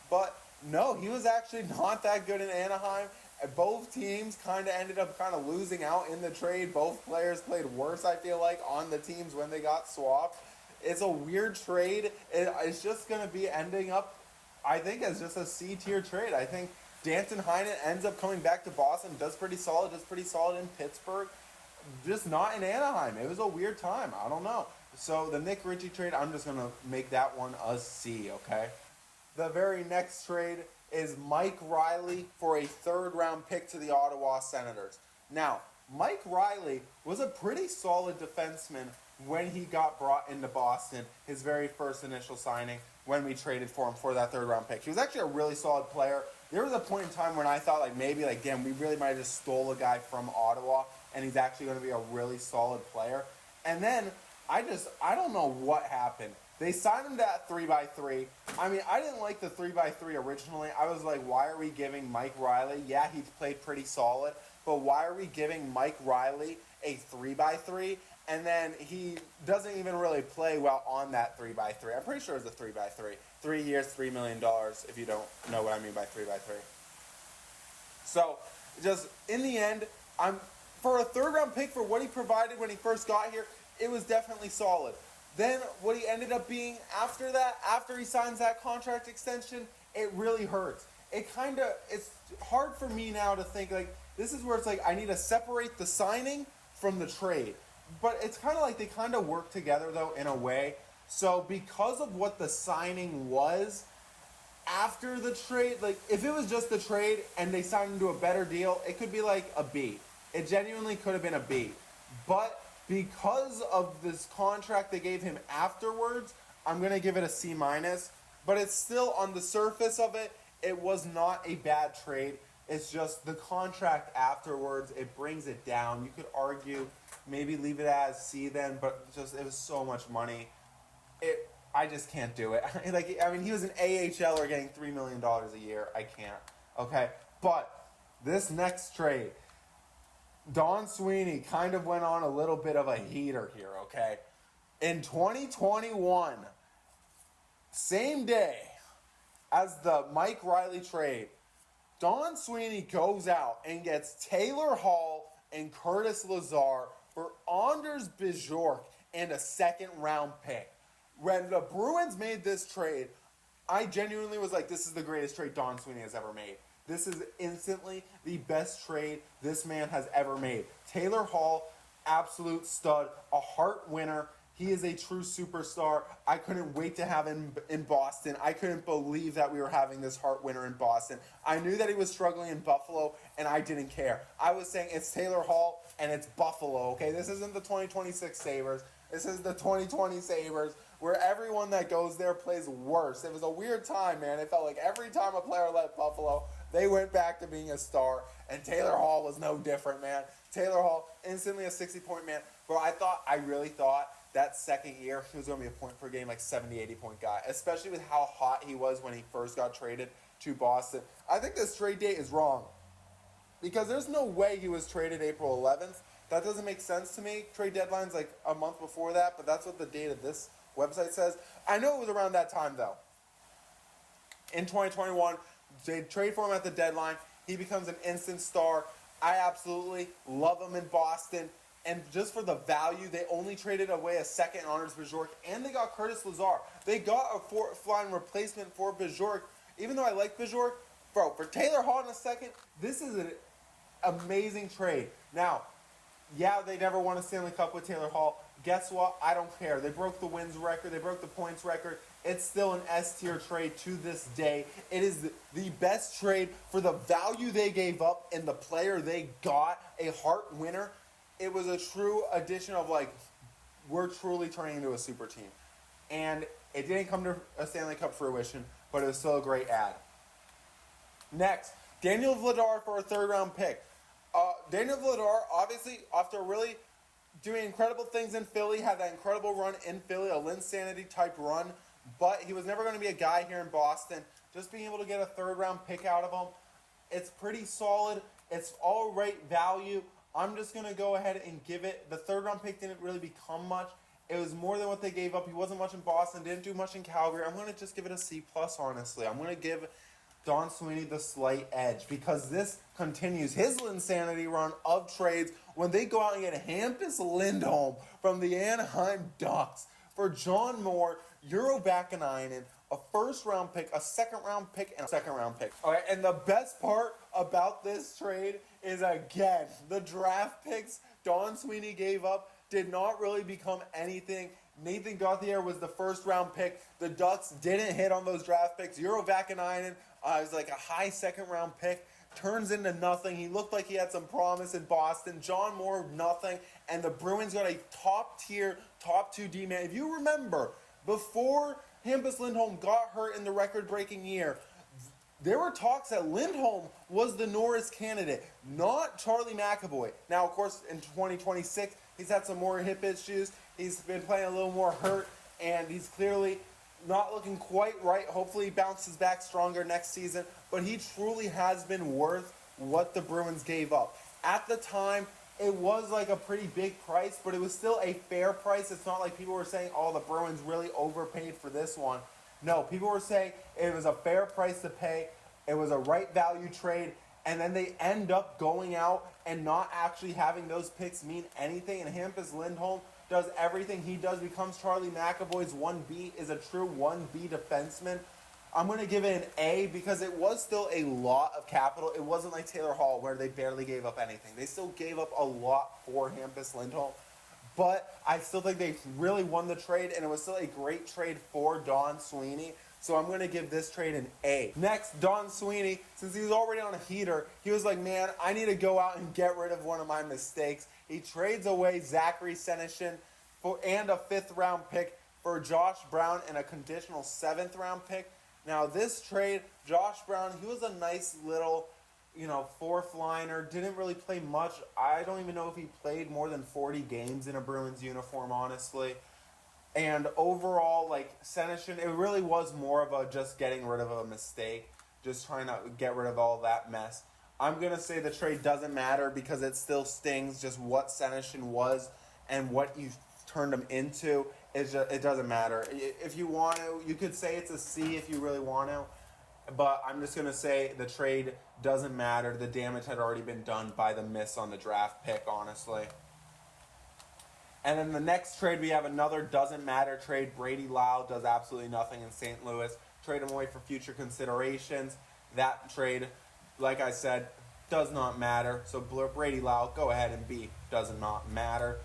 A: but no, he was actually not that good in Anaheim. Both teams kind of ended up kind of losing out in the trade. Both players played worse, I feel like, on the teams when they got swapped. It's a weird trade. It's just going to be ending up, I think, as just a C-tier trade. I think Danton Heinen ends up coming back to Boston, does pretty solid in Pittsburgh, just not in Anaheim. It was a weird time. I don't know. So the Nick Ritchie trade, I'm just going to make that one a C, okay? The very next trade is Mike Riley for a third-round pick to the Ottawa Senators. Now, Mike Riley was a pretty solid defenseman when he got brought into Boston, his very first initial signing, when we traded for him for that third-round pick. He was actually a really solid player. There was a point in time when I thought, damn, we really might have just stole a guy from Ottawa, and he's actually going to be a really solid player. And then, I don't know what happened. They signed him to that 3x3. I mean, I didn't like the 3x3 originally. I was like, why are we giving Mike Riley? Yeah, he's played pretty solid, but why are we giving Mike Riley a 3x3? And then he doesn't even really play well on that 3x3. I'm pretty sure it's a 3x3. 3 years, $3 million, if you don't know what I mean by 3x3. So, just in the end, for a third-round pick for what he provided when he first got here, it was definitely solid. Then what he ended up being after that, after he signs that contract extension, it really hurts. It's hard for me now to think, this is where it's I need to separate the signing from the trade. But it's kind of like they kind of work together, though, in a way. So because of what the signing was after the trade, if it was just the trade and they signed him to a better deal, it could be a B. It genuinely could have been a B. But because of this contract they gave him afterwards, I'm going to give it a C-. But it's still, on the surface of it, it was not a bad trade. It's just the contract afterwards, it brings it down. You could argue maybe leave it as C then, but it was so much money. I just can't do it. He was an AHLer getting $3 million a year. I can't. Okay? But this next trade, Don Sweeney kind of went on a little bit of a heater here, okay? In 2021, same day as the Mike Riley trade, Don Sweeney goes out and gets Taylor Hall and Curtis Lazar for Anders Bjork and a second-round pick. When the Bruins made this trade, I genuinely was like, this is the greatest trade Don Sweeney has ever made. This is instantly the best trade this man has ever made. Taylor Hall, absolute stud, a Hart winner. He is a true superstar. I couldn't wait to have him in Boston. I couldn't believe that we were having this Hart winner in Boston. I knew that he was struggling in Buffalo, and I didn't care. I was saying it's Taylor Hall, and it's Buffalo, okay? This isn't the 2026 Sabres. This is the 2020 Sabres, where everyone that goes there plays worse. It was a weird time, man. It felt like every time a player left Buffalo, they went back to being a star, and Taylor Hall was no different, man. Taylor Hall, instantly a 60-point man. But I really thought that second year, he was going to be a point-per-game, 70, 80-point guy, especially with how hot he was when he first got traded to Boston. I think this trade date is wrong because there's no way he was traded April 11th. That doesn't make sense to me. Trade deadline's a month before that, but that's what the date of this website says. I know it was around that time, though. In 2021, they trade for him at the deadline. He becomes an instant star. I absolutely love him in Boston. And just for the value, they only traded away a second on Anders Bjork, and they got Curtis Lazar. They got a fourth-line replacement for Bjork. Even though I like Bjork, for Taylor Hall in a second, this is an amazing trade. Now, yeah, they never won a Stanley Cup with Taylor Hall. Guess what? I don't care. They broke the wins record. They broke the points record. It's still an S-tier trade to this day. It is the best trade for the value they gave up and the player they got, a Hart winner. It was a true addition of we're truly turning into a super team. And it didn't come to a Stanley Cup fruition, but it was still a great ad. Next, Daniel Vladar for a third-round pick. Daniel Vladar, obviously, after really doing incredible things in Philly, had that incredible run in Philly, a Linsanity type run, but he was never going to be a guy here in Boston. Just being able to get a third-round pick out of him, it's pretty solid. It's all right value. I'm just going to go ahead and give it. The third-round pick didn't really become much. It was more than what they gave up. He wasn't much in Boston, didn't do much in Calgary. I'm going to just give it a C+, honestly. I'm going to give Don Sweeney the slight edge because this continues his Linsanity run of trades when they go out and get Hampus Lindholm from the Anaheim Ducks for John Moore, Euro Bakanainen, a first-round pick, a second-round pick, and a second-round pick. All right, and the best part about this trade is, again, the draft picks Don Sweeney gave up did not really become anything. Nathan Gauthier was the first-round pick. The Ducks didn't hit on those draft picks. Euro Vakanainen was like a high second-round pick. Turns into nothing. He looked like he had some promise in Boston. John Moore, nothing. And the Bruins got a top-tier, top-2 D-man. If you remember, before Hampus Lindholm got hurt in the record-breaking year, there were talks that Lindholm was the Norris candidate, not Charlie McAvoy. Now, of course, in 2026, he's had some more hip issues. He's been playing a little more hurt, and he's clearly not looking quite right. Hopefully he bounces back stronger next season, but he truly has been worth what the Bruins gave up. At the time, it was like a pretty big price, but it was still a fair price. It's not like people were saying, oh, the Bruins really overpaid for this one. No, people were saying it was a fair price to pay. It was a right value trade, and then they end up going out and not actually having those picks mean anything, and Hampus Lindholm does everything he does, becomes Charlie McAvoy's 1B, is a true 1B defenseman. I'm going to give it an A because it was still a lot of capital. It wasn't like Taylor Hall where they barely gave up anything. They still gave up a lot for Hampus Lindholm. But I still think they really won the trade, and it was still a great trade for Don Sweeney. So I'm going to give this trade an A. Next, Don Sweeney, since he was already on a heater, he was like, man, I need to go out and get rid of one of my mistakes. He trades away Zachary Senyshyn and a 5th-round pick for Josh Brown and a conditional 7th-round pick. Now, this trade, Josh Brown, he was a nice little, 4th liner, didn't really play much. I don't even know if he played more than 40 games in a Bruins uniform, honestly. And overall, Senyshyn, it really was more of a just getting rid of a mistake, just trying to get rid of all that mess. I'm going to say the trade doesn't matter because it still stings just what Senyshyn was and what you turned him into. It doesn't matter. If you want to, you could say it's a C if you really want to. But I'm just going to say the trade doesn't matter. The damage had already been done by the miss on the draft pick, honestly. And then the next trade, we have another doesn't matter trade. Brady Lau does absolutely nothing in St. Louis. Trade him away for future considerations. That trade, like I said, does not matter. So Brady Lau, go ahead and B, does not matter.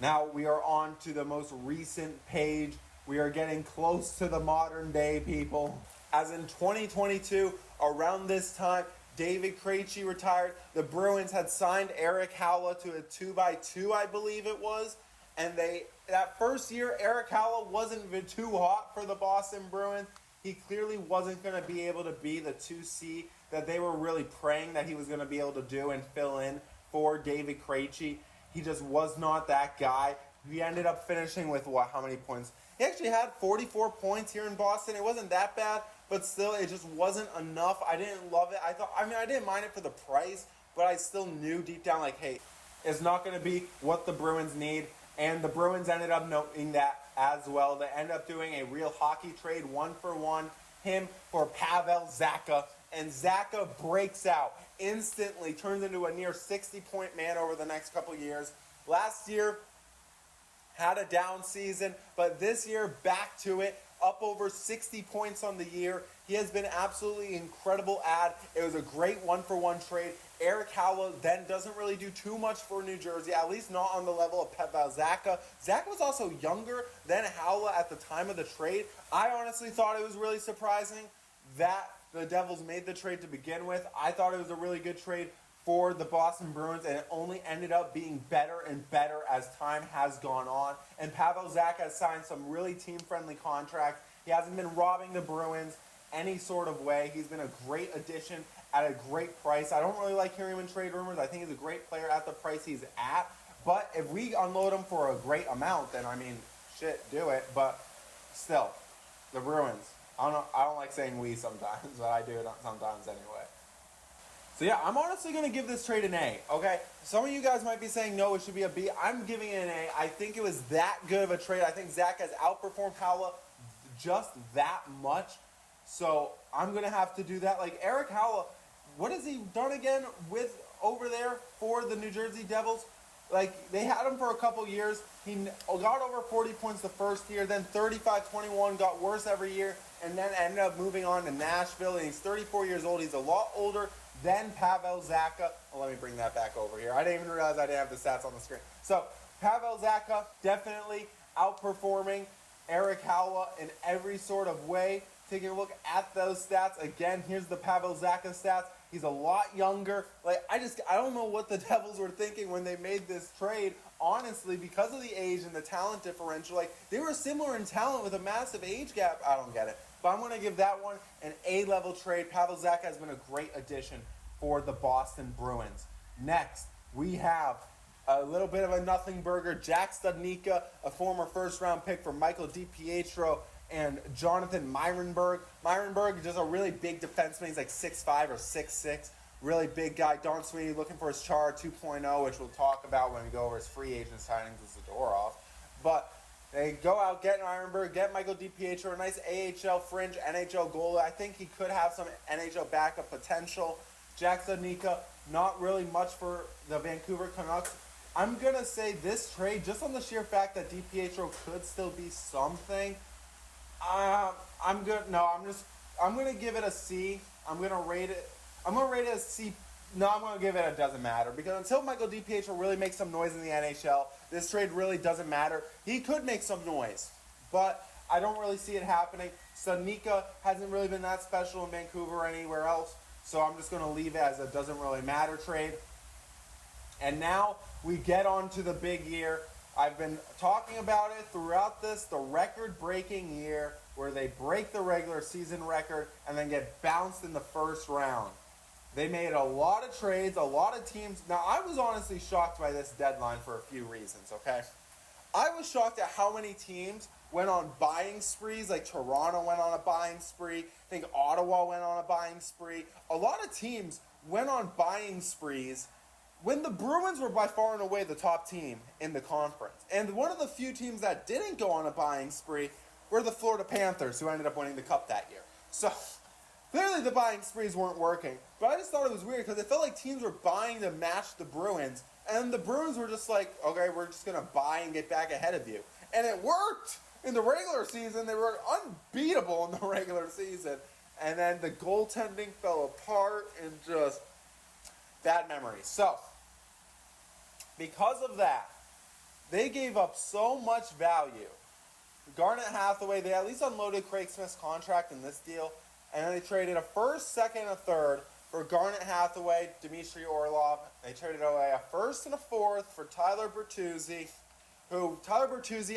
A: Now we are on to the most recent page. We are getting close to the modern day, people. As in 2022, around this time, David Krejci retired. The Bruins had signed Eric Howla to a 2x2, I believe it was. And that first year, Eric Howla wasn't even too hot for the Boston Bruins. He clearly wasn't going to be able to be the 2C that they were really praying that he was going to be able to do and fill in for David Krejci. He just was not that guy. He ended up finishing with, how many points? He actually had 44 points here in Boston. It wasn't that bad, but still, it just wasn't enough. I didn't love it. I didn't mind it for the price, but I still knew deep down, hey, it's not going to be what the Bruins need. And the Bruins ended up knowing that as well. They ended up doing a real hockey trade, 1-for-1, him for Pavel Zacha. And Zacha breaks out instantly, turns into a near 60-point man over the next couple years. Last year, had a down season, but this year, back to it, up over 60 points on the year. He has been absolutely incredible ad. It was a great 1-for-1 trade. Eric Howla then doesn't really do too much for New Jersey, at least not on the level of Pavel Zacha. Zacha was also younger than Howla at the time of the trade. I honestly thought it was really surprising that the Devils made the trade to begin with. I thought it was a really good trade for the Boston Bruins, and it only ended up being better and better as time has gone on. And Pavel Zacha has signed some really team-friendly contracts. He hasn't been robbing the Bruins any sort of way. He's been a great addition at a great price. I don't really like hearing him in trade rumors. I think he's a great player at the price he's at. But if we unload him for a great amount, then, do it. But still, the Bruins. I don't like saying we sometimes, but I do it sometimes anyway. So yeah, I'm honestly going to give this trade an A, okay? Some of you guys might be saying, no, it should be a B. I'm giving it an A. I think it was that good of a trade. I think Zach has outperformed Howla just that much. So I'm going to have to do that. Eric Howla, what has he done again over there for the New Jersey Devils? Like, they had him for a couple years. He got over 40 points the first year, then 35-21, got worse every year, and then ended up moving on to Nashville. And he's 34 years old. He's a lot older than Pavel Zacha. Well, let me bring that back over here. I didn't even realize I didn't have the stats on the screen. So, Pavel Zacha definitely outperforming Eric Howla in every sort of way. Taking a look at those stats, again, here's the Pavel Zacha stats. He's a lot younger. Like, I don't know what the Devils were thinking when they made this trade. Honestly, because of the age and the talent differential, like, they were similar in talent with a massive age gap. I don't get it. But I'm going to give that one an A-level trade. Pavel Zacha has been a great addition for the Boston Bruins. Next, we have a little bit of a nothing burger. Jack Studnicka, a former first-round pick for Michael DiPietro and Jonathan Myrenberg. Myrenberg is just a really big defenseman. He's like 6'5 or 6'6. Really big guy. Don Sweeney looking for his Char 2.0, which we'll talk about when we go over his free agent signings with Zadorov. But they go out, get Myrenberg, get Michael DiPietro, a nice AHL fringe, NHL goalie. I think he could have some NHL backup potential. Jack Studnicka, not really much for the Vancouver Canucks. I'm going to say this trade, just on the sheer fact that DiPietro could still be something, I'm going to give it a C. I'm going to rate it a C. No, I'm going to give it a doesn't matter. Because until Michael DiPietro really makes some noise in the NHL, this trade really doesn't matter. He could make some noise, but I don't really see it happening. Studnicka hasn't really been that special in Vancouver or anywhere else, so I'm just going to leave it as a doesn't really matter trade. And now we get on to the big year. I've been talking about it throughout this, the record-breaking year where they break the regular season record and then get bounced in the first round. They made a lot of trades, a lot of teams. Now, I was honestly shocked by this deadline for a few reasons, okay? I was shocked at how many teams went on buying sprees. Like Toronto went on a buying spree. I think Ottawa went on a buying spree. A lot of teams went on buying sprees when the Bruins were by far and away the top team in the conference. And one of the few teams that didn't go on a buying spree were the Florida Panthers, who ended up winning the Cup that year. So, clearly the buying sprees weren't working. But I just thought it was weird because it felt like teams were buying to match the Bruins. And the Bruins were just like, okay, we're just going to buy and get back ahead of you. And it worked! In the regular season, they were unbeatable in the regular season. And then the goaltending fell apart and just bad memories. So, because of that, they gave up so much value. Garnet Hathaway, they at least unloaded Craig Smith's contract in this deal, and then they traded a first, second, and a third for Garnet Hathaway, Dmitry Orlov. They traded away a first and a fourth for Tyler Bertuzzi,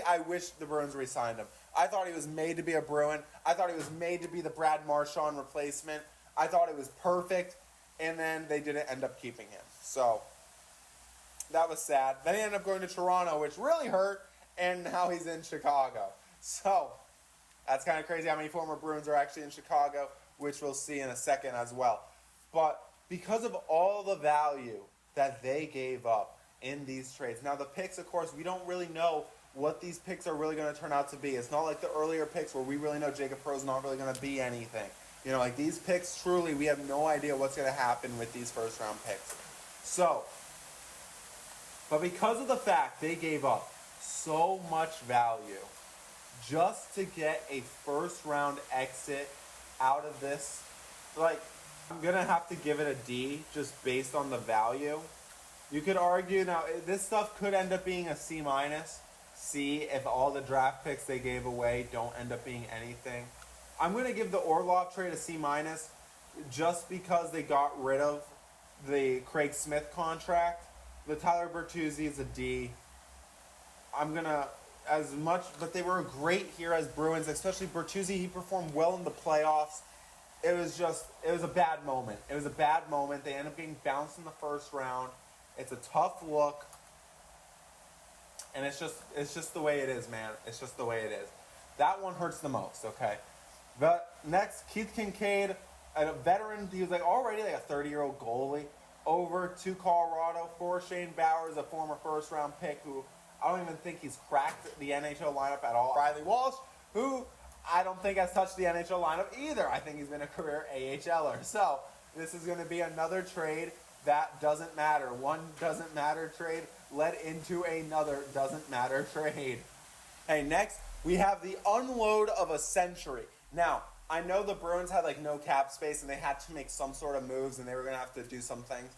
A: I wish the Bruins re-signed him. I thought he was made to be a Bruin. I thought he was made to be the Brad Marchand replacement. I thought it was perfect, and then they didn't end up keeping him. So, that was sad. Then he ended up going to Toronto, which really hurt, and now he's in Chicago. So, that's kind of crazy how many former Bruins are actually in Chicago, which we'll see in a second as well. But because of all the value that they gave up in these trades. Now, the picks, of course, we don't really know what these picks are really going to turn out to be. It's not like the earlier picks where we really know Jacob Perreault's not really going to be anything. You know, like these picks, truly, we have no idea what's going to happen with these first-round picks. So, but because of the fact they gave up so much value just to get a first-round exit out of this, like, I'm going to have to give it a D just based on the value. You could argue, now, this stuff could end up being a C-, C if all the draft picks they gave away don't end up being anything. I'm going to give the Orlov trade a C- just because they got rid of the Craig Smith contract. The Tyler Bertuzzi is a D. I'm going to, but they were great here as Bruins, especially Bertuzzi. He performed well in the playoffs. It was a bad moment. It was a bad moment. They ended up getting bounced in the first round. It's a tough look. And it's just the way it is, man. It's just the way it is. That one hurts the most, okay? But next, Keith Kincaid, a veteran. He was already a 30-year-old goalie, over to Colorado for Shane Bowers, a former first-round pick who I don't even think he's cracked the NHL lineup at all. Riley Walsh, who I don't think has touched the NHL lineup either. I think he's been a career AHLer. So this is going to be another trade that doesn't matter. One doesn't matter trade led into another doesn't matter trade. Hey, next we have the unload of a century. Now, I know the Bruins had like no cap space and they had to make some sort of moves and they were going to have to do some things.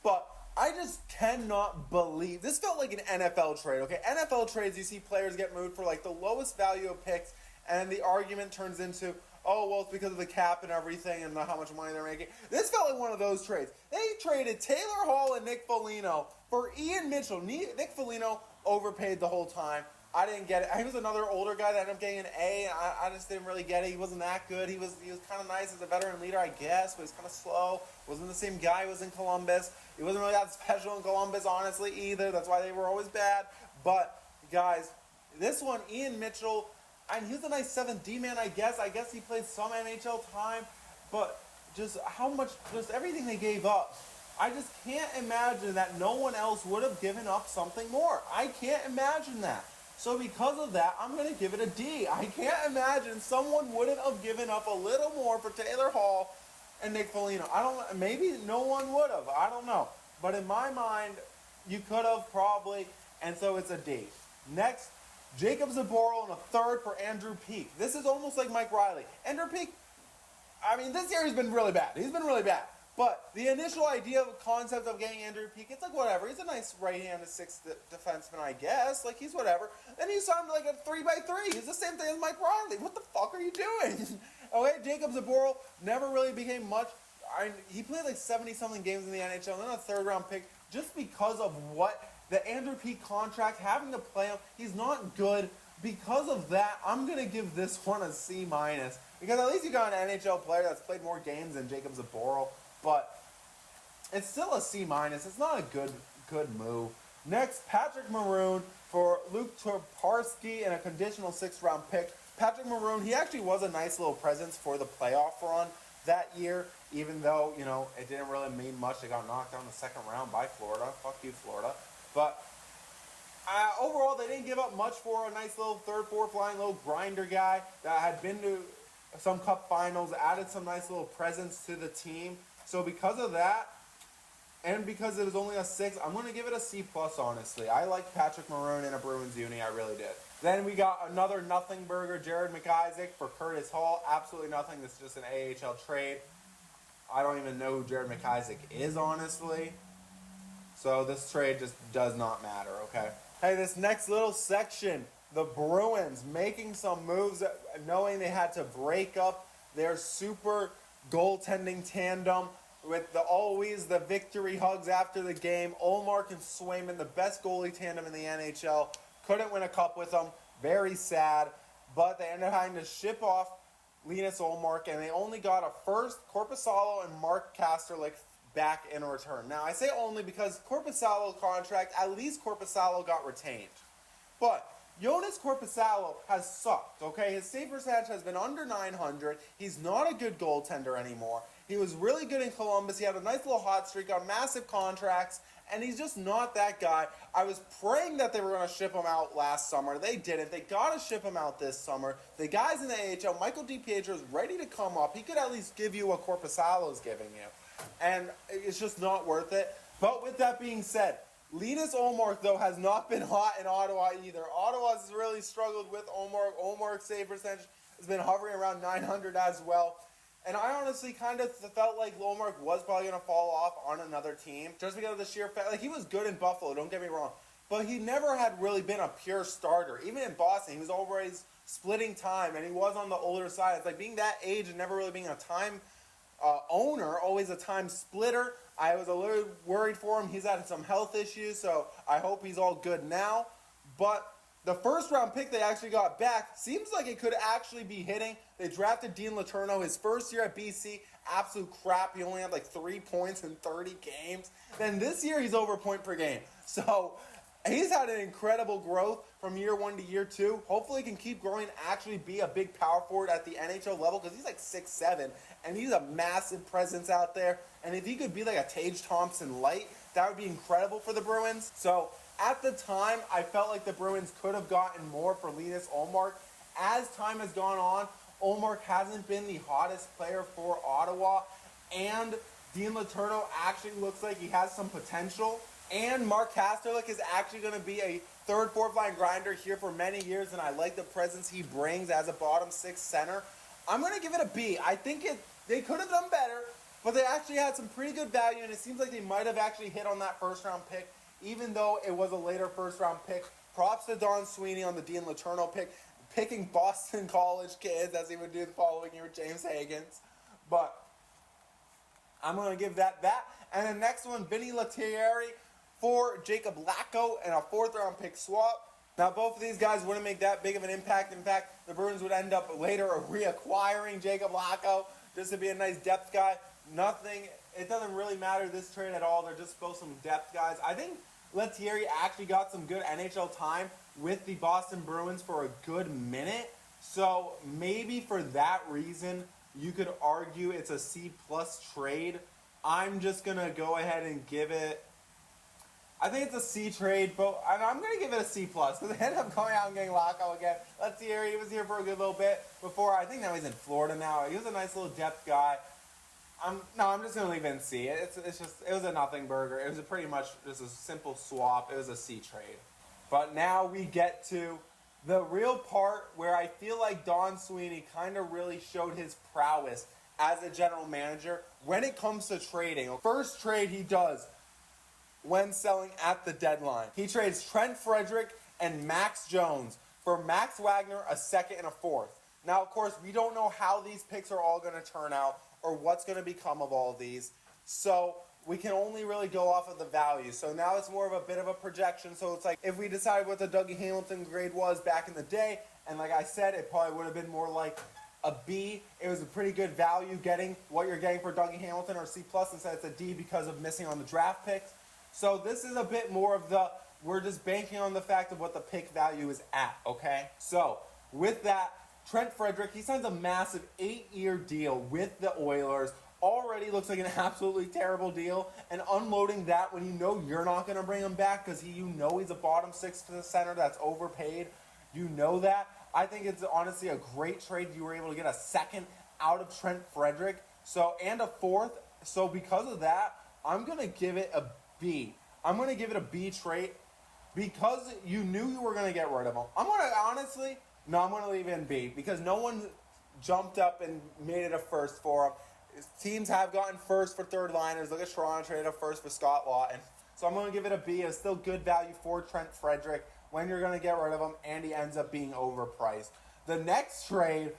A: But I just cannot believe this felt like an NFL trade, okay? NFL trades, you see players get moved for like the lowest value of picks, and the argument turns into, oh, well, it's because of the cap and everything and how much money they're making. This felt like one of those trades. They traded Taylor Hall and Nick Foligno for Ian Mitchell. Nick Foligno overpaid the whole time. I didn't get it. He was another older guy that ended up getting an A, and I just didn't really get it. He wasn't that good. He was kind of nice as a veteran leader, I guess, but he was kind of slow. Wasn't the same guy who was in Columbus. He wasn't really that special in Columbus, honestly, either. That's why they were always bad. But, guys, this one, Ian Mitchell, and he was a nice 7th D-man, I guess. I guess he played some NHL time, but just how much, just everything they gave up. I just can't imagine that no one else would have given up something more. I can't imagine that. So because of that, I'm going to give it a D. I can't imagine someone wouldn't have given up a little more for Taylor Hall and Nick Foligno. Maybe no one would have. I don't know. But in my mind, you could have probably, and so it's a D. Next, Jacob Zaboral and a 3rd for Andrew Peeke. This is almost like Mike Riley. Andrew Peeke, I mean, this year he's been really bad. He's been really bad. But the initial idea of concept of getting Andrew Peeke, it's like whatever. He's a nice right-handed 6th defenseman, I guess. Like, he's whatever. Then you signed like a 3x3. He's the same thing as Mike Riley. What the fuck are you doing? Okay, Jacob Zaboral never really became much. He played like 70-something games in the NHL, and then a 3rd-round pick just because of what the Andrew Peeke contract, having to play him. He's not good. Because of that, I'm going to give this one a C-. Because at least you got an NHL player that's played more games than Jacob Zaboral. But it's still a C-. It's not a good move. Next, Patrick Maroon for Luke Toparski and a conditional 6th-round pick. Patrick Maroon, he actually was a nice little presence for the playoff run that year, even though, you know, it didn't really mean much. They got knocked out in the 2nd round by Florida. Fuck you, Florida. But overall, they didn't give up much for a nice little 3rd, 4th line, little grinder guy that had been to some cup finals, added some nice little presence to the team. So because of that, and because it was only a 6, I'm going to give it a C+, honestly. I like Patrick Maroon in a Bruins uni, I really did. Then we got another nothing burger, Jared McIsaac for Curtis Hall. Absolutely nothing. This is just an AHL trade. I don't even know who Jared McIsaac is, honestly. So this trade just does not matter, okay? Hey, this next little section, the Bruins making some moves, knowing they had to break up their super goaltending tandem with always the victory hugs after the game. Ullmark and Swayman, the best goalie tandem in the NHL. Couldn't win a cup with them. Very sad. But they ended up having to ship off Linus Ullmark, and they only got a 1st, Korpisalo and Mark Kasterlik back in return. Now, I say only because Korpisalo contract, at least Korpisalo got retained. But Jonas Korpisalo has sucked, okay? His save percentage has been under 900. He's not a good goaltender anymore. He was really good in Columbus. He had a nice little hot streak, got massive contracts, and he's just not that guy. I was praying that they were going to ship him out last summer. They didn't. They got to ship him out this summer. The guys in the AHL, Michael DiPietro is ready to come up. He could at least give you what Korpisalo is giving you, and it's just not worth it. But with that being said, Linus Ullmark, though, has not been hot in Ottawa either. Ottawa has really struggled with Ullmark. Ullmark's save percentage has been hovering around 900 as well. And I honestly kind of felt like Ullmark was probably going to fall off on another team just because of the sheer fact. Like, he was good in Buffalo, don't get me wrong. But he never had really been a pure starter. Even in Boston, he was always splitting time, and he was on the older side. It's like being that age and never really being a time owner, always a time splitter. I was a little worried for him. He's had some health issues, so I hope he's all good now. But the 1st-round pick they actually got back seems like it could actually be hitting. They drafted Dean Letourneau his first year at BC. Absolute crap. He only had like 3 points in 30 games. Then this year he's over a point per game. So he's had an incredible growth from year 1 to year 2. Hopefully he can keep growing, actually be a big power forward at the NHL level, because he's like 6'7", and he's a massive presence out there. And if he could be like a Tage Thompson light, that would be incredible for the Bruins. So at the time, I felt like the Bruins could have gotten more for Linus Ullmark. As time has gone on, Ullmark hasn't been the hottest player for Ottawa, and Dean Letourneau actually looks like he has some potential. And Mark Kasterlik is actually going to be a third, fourth line grinder here for many years, and I like the presence he brings as a bottom six center. I'm going to give it a B. I think they could have done better, but they actually had some pretty good value, and it seems like they might have actually hit on that first round pick, even though it was a later first round pick. Props to Don Sweeney on the Dean Letourneau pick, picking Boston College kids as he would do the following year with James Higgins. But I'm going to give that. And the next one, Vinny Lettieri for Jacob Lacko and a fourth round pick swap. Now, both of these guys wouldn't make that big of an impact. In fact, the Bruins would end up later reacquiring Jacob Lacko just to be a nice depth guy. It doesn't really matter this trade at all. They're just both some depth guys. I think Lettieri actually got some good NHL time with the Boston Bruins for a good minute. So maybe for that reason, you could argue it's a C+ trade. I'm just going to go ahead and give it, I think it's a C trade, but I'm going to give it a C+ because they ended up going out and getting Lacko again. Lettieri, he was here for a good little bit before. I think now he's in Florida now. He was a nice little depth guy. I'm just going to leave it in C. It was a nothing burger. It was pretty much just a simple swap. It was a C trade. But now we get to the real part where I feel like Don Sweeney kind of really showed his prowess as a general manager when it comes to trading. First trade he does when selling at the deadline. He trades Trent Frederick and Max Jones for Max Wagner, a second and a fourth. Now, of course, we don't know how these picks are all going to turn out or what's going to become of all of these. So we can only really go off of the value. So now it's more of a bit of a projection. So it's like if we decide what the Dougie Hamilton grade was back in the day, and like I said, it probably would have been more like a B. It was a pretty good value getting what you're getting for Dougie Hamilton, or C+, instead it's a D because of missing on the draft picks. So this is a bit more of we're just banking on the fact of what the pick value is at, okay? So with that, Trent Frederick, he signs a massive 8-year deal with the Oilers. Already looks like an absolutely terrible deal. And unloading that when you know you're not going to bring him back because he's a bottom six center that's overpaid. You know that. I think it's honestly a great trade. You were able to get a second out of Trent Frederick. And a fourth. So because of that, I'm going to give it a B. I'm going to give it a B trade because you knew you were going to get rid of him. I'm going to leave it in B because no one jumped up and made it a first for him. Teams have gotten first for third liners. Look at Toronto traded a first for Scott Laughton. So I'm going to give it a B. It's still good value for Trent Frederick when you're going to get rid of him, and he ends up being overpriced. The next trade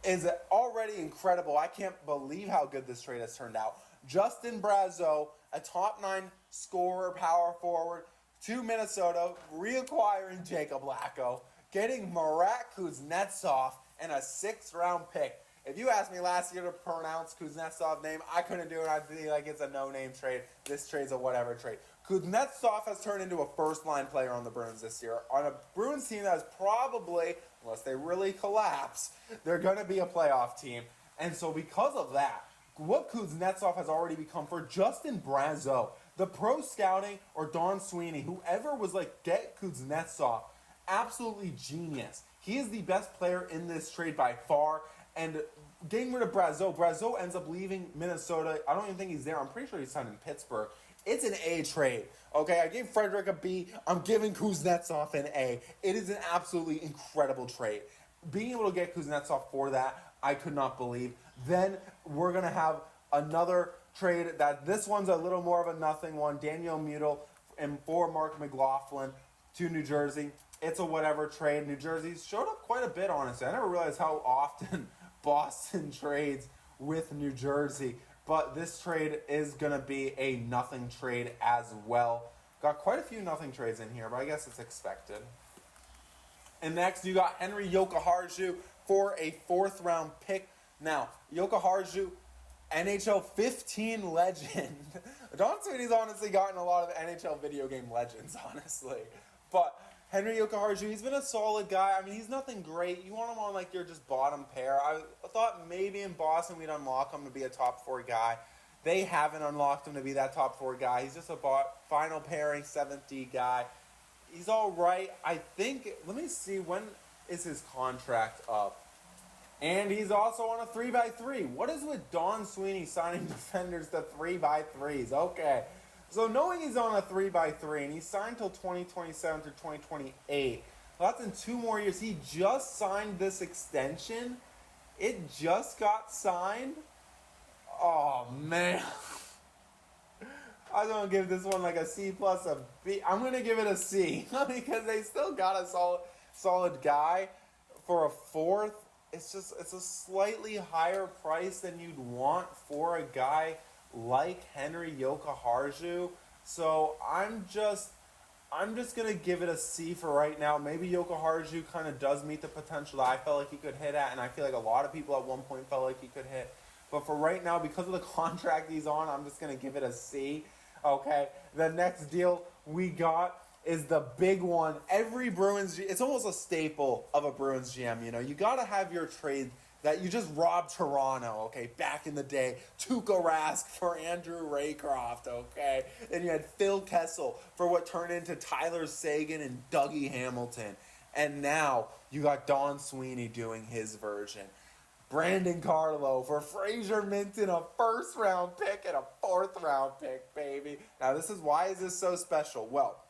A: is already incredible. I can't believe how good this trade has turned out. Justin Brazeau, a top 9 scorer, power forward, to Minnesota, reacquiring Jacob Lacko, getting Marat Kuznetsov, and a 6th round pick. If you asked me last year to pronounce Kuznetsov's name, I couldn't do it. I'd be like, it's a no-name trade. This trade's a whatever trade. Kuznetsov has turned into a first-line player on the Bruins this year. On a Bruins team that is probably, unless they really collapse, they're going to be a playoff team. And so because of that, what Kuznetsov has already become for Justin Brazeau, the pro scouting or Don Sweeney, whoever was like, get Kuznetsov, absolutely genius. He is the best player in this trade by far. And getting rid of Brazeau ends up leaving Minnesota. I don't even think he's there. I'm pretty sure he's signed in Pittsburgh. It's an A trade. Okay, I gave Frederick a B. I'm giving Kuznetsov an A. It is an absolutely incredible trade. Being able to get Kuznetsov for that, I could not believe. Then we're going to have another trade that this one's a little more of a nothing one. Daniel Mutil and for Mark McLaughlin to New Jersey. It's a whatever trade. New Jersey showed up quite a bit, honestly. I never realized how often Boston trades with New Jersey. But this trade is going to be a nothing trade as well. Got quite a few nothing trades in here, but I guess it's expected. And next, you got Henry Jokiharju for a 4th round pick. Now, Jokiharju, NHL 15 legend. Don Sweeney's honestly gotten a lot of NHL video game legends, honestly. But Henry Jokiharju, he's been a solid guy. I mean, he's nothing great. You want him on like your just bottom pair. I thought maybe in Boston we'd unlock him to be a top 4 guy. They haven't unlocked him to be that top 4 guy. He's just a final pairing 7th D guy. He's all right. I think, let me see, when is his contract up? And he's also on a 3x3. What is with Don Sweeney signing defenders to 3x3s? Okay. So knowing he's on a 3x3 and he's signed till 2027 through 2028, well, that's in 2 more years. He just signed this extension. It just got signed. Oh, man. I'm going to give this one like a C plus, a B. I'm going to give it a C because they still got a solid guy for a 4th. It's a slightly higher price than you'd want for a guy like Henry Yokoharju. So I'm just going to give it a C for right now. Maybe Yokoharju kind of does meet the potential that I felt like he could hit at, and I feel like a lot of people at one point felt like he could hit. But for right now, because of the contract he's on, I'm just going to give it a C. Okay, the next deal we got is the big one. Every Bruins, it's almost a staple of a Bruins GM, you know. You got to have your trade that you just robbed Toronto, okay, back in the day. Tuukka Rask for Andrew Raycroft, okay. Then you had Phil Kessel for what turned into Tyler Seguin and Dougie Hamilton. And now you got Don Sweeney doing his version. Brandon Carlo for Fraser Minton, a 1st-round pick and a 4th-round pick, baby. Now, why is this so special? Well,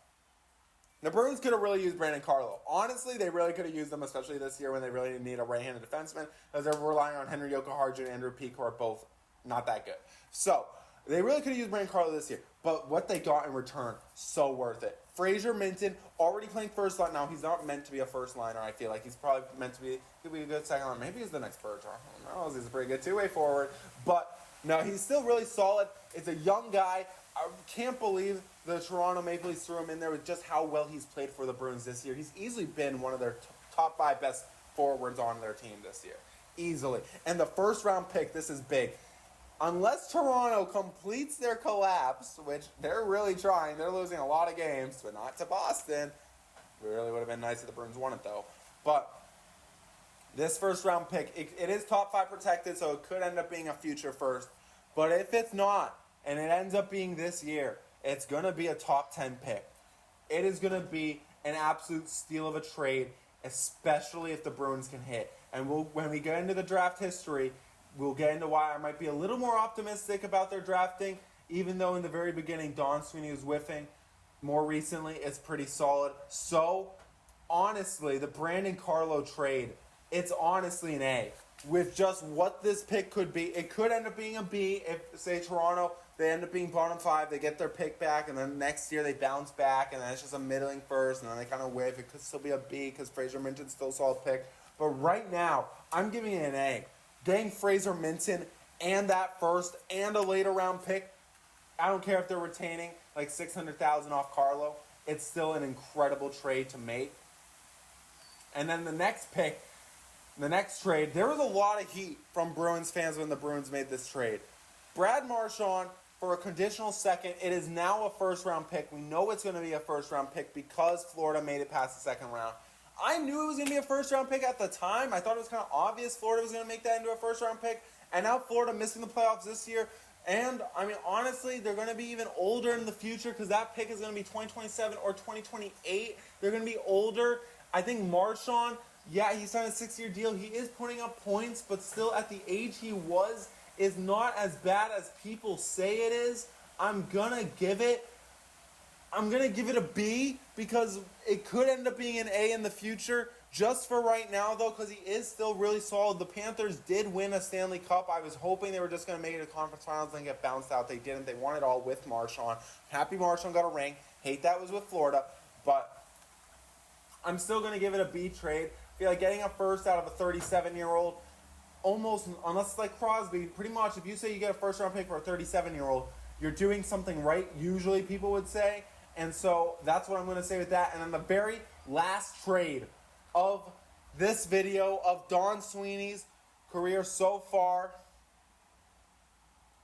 A: the Bruins could have really used Brandon Carlo. Honestly, they really could have used him, especially this year when they really need a right-handed defenseman, because they're relying on Henry Yokoharju and Andrew Peeke, who are both not that good. So, they really could have used Brandon Carlo this year. But what they got in return, so worth it. Fraser Minton, already playing first line. Now, he's not meant to be a first liner, I feel like. He's probably meant to be, could be a good second line. Maybe he's the next Bergeron. I don't know. He's a pretty good two-way forward. But, no, he's still really solid. It's a young guy. I can't believe the Toronto Maple Leafs threw him in there with just how well he's played for the Bruins this year. He's easily been one of their top 5 best forwards on their team this year. Easily. And the 1st-round pick, this is big. Unless Toronto completes their collapse, which they're really trying, they're losing a lot of games, but not to Boston. It really would have been nice if the Bruins won it, though. But this 1st-round pick, it is top 5 protected, so it could end up being a future first. But if it's not, and it ends up being this year, it's going to be a top 10 pick. It is going to be an absolute steal of a trade, especially if the Bruins can hit. And when we get into the draft history, we'll get into why I might be a little more optimistic about their drafting, even though in the very beginning Don Sweeney was whiffing. More recently, it's pretty solid. So, honestly, the Brandon Carlo trade, it's honestly an A. With just what this pick could be, it could end up being a B if, say, Toronto, they end up being bottom 5, they get their pick back, and then next year they bounce back, and then it's just a middling first, and then they kind of whiff. It could still be a B because Fraser Minton's still a solid pick. But right now, I'm giving it an A. Getting Fraser Minton and that 1st and a later round pick, I don't care if they're retaining like $600,000 off Carlo. It's still an incredible trade to make. And then the next pick, the next trade, there was a lot of heat from Bruins fans when the Bruins made this trade. Brad Marchand for a conditional 2nd. It is now a 1st-round pick. We know it's going to be a 1st-round pick because Florida made it past the 2nd round. I knew it was going to be a 1st-round pick at the time. I thought it was kind of obvious Florida was going to make that into a 1st-round pick. And now Florida missing the playoffs this year. And, I mean, honestly, they're going to be even older in the future because that pick is going to be 2027 or 2028. They're going to be older. I think Marchand, yeah, he signed a 6-year deal. He is putting up points, but still at the age he was is not as bad as people say it is. I'm going to give it a B because it could end up being an A in the future. Just for right now, though, because he is still really solid. The Panthers did win a Stanley Cup. I was hoping they were just going to make it to conference finals and get bounced out. They didn't. They won it all with Marchand. Happy Marchand got a ring. Hate that was with Florida. But I'm still going to give it a B trade. I feel like getting a 1st out of a 37-year-old, almost, unless it's like Crosby, pretty much if you say you get a 1st-round pick for a 37-year-old, you're doing something right, usually people would say. And so that's what I'm going to say with that. And then the very last trade of this video of Don Sweeney's career so far.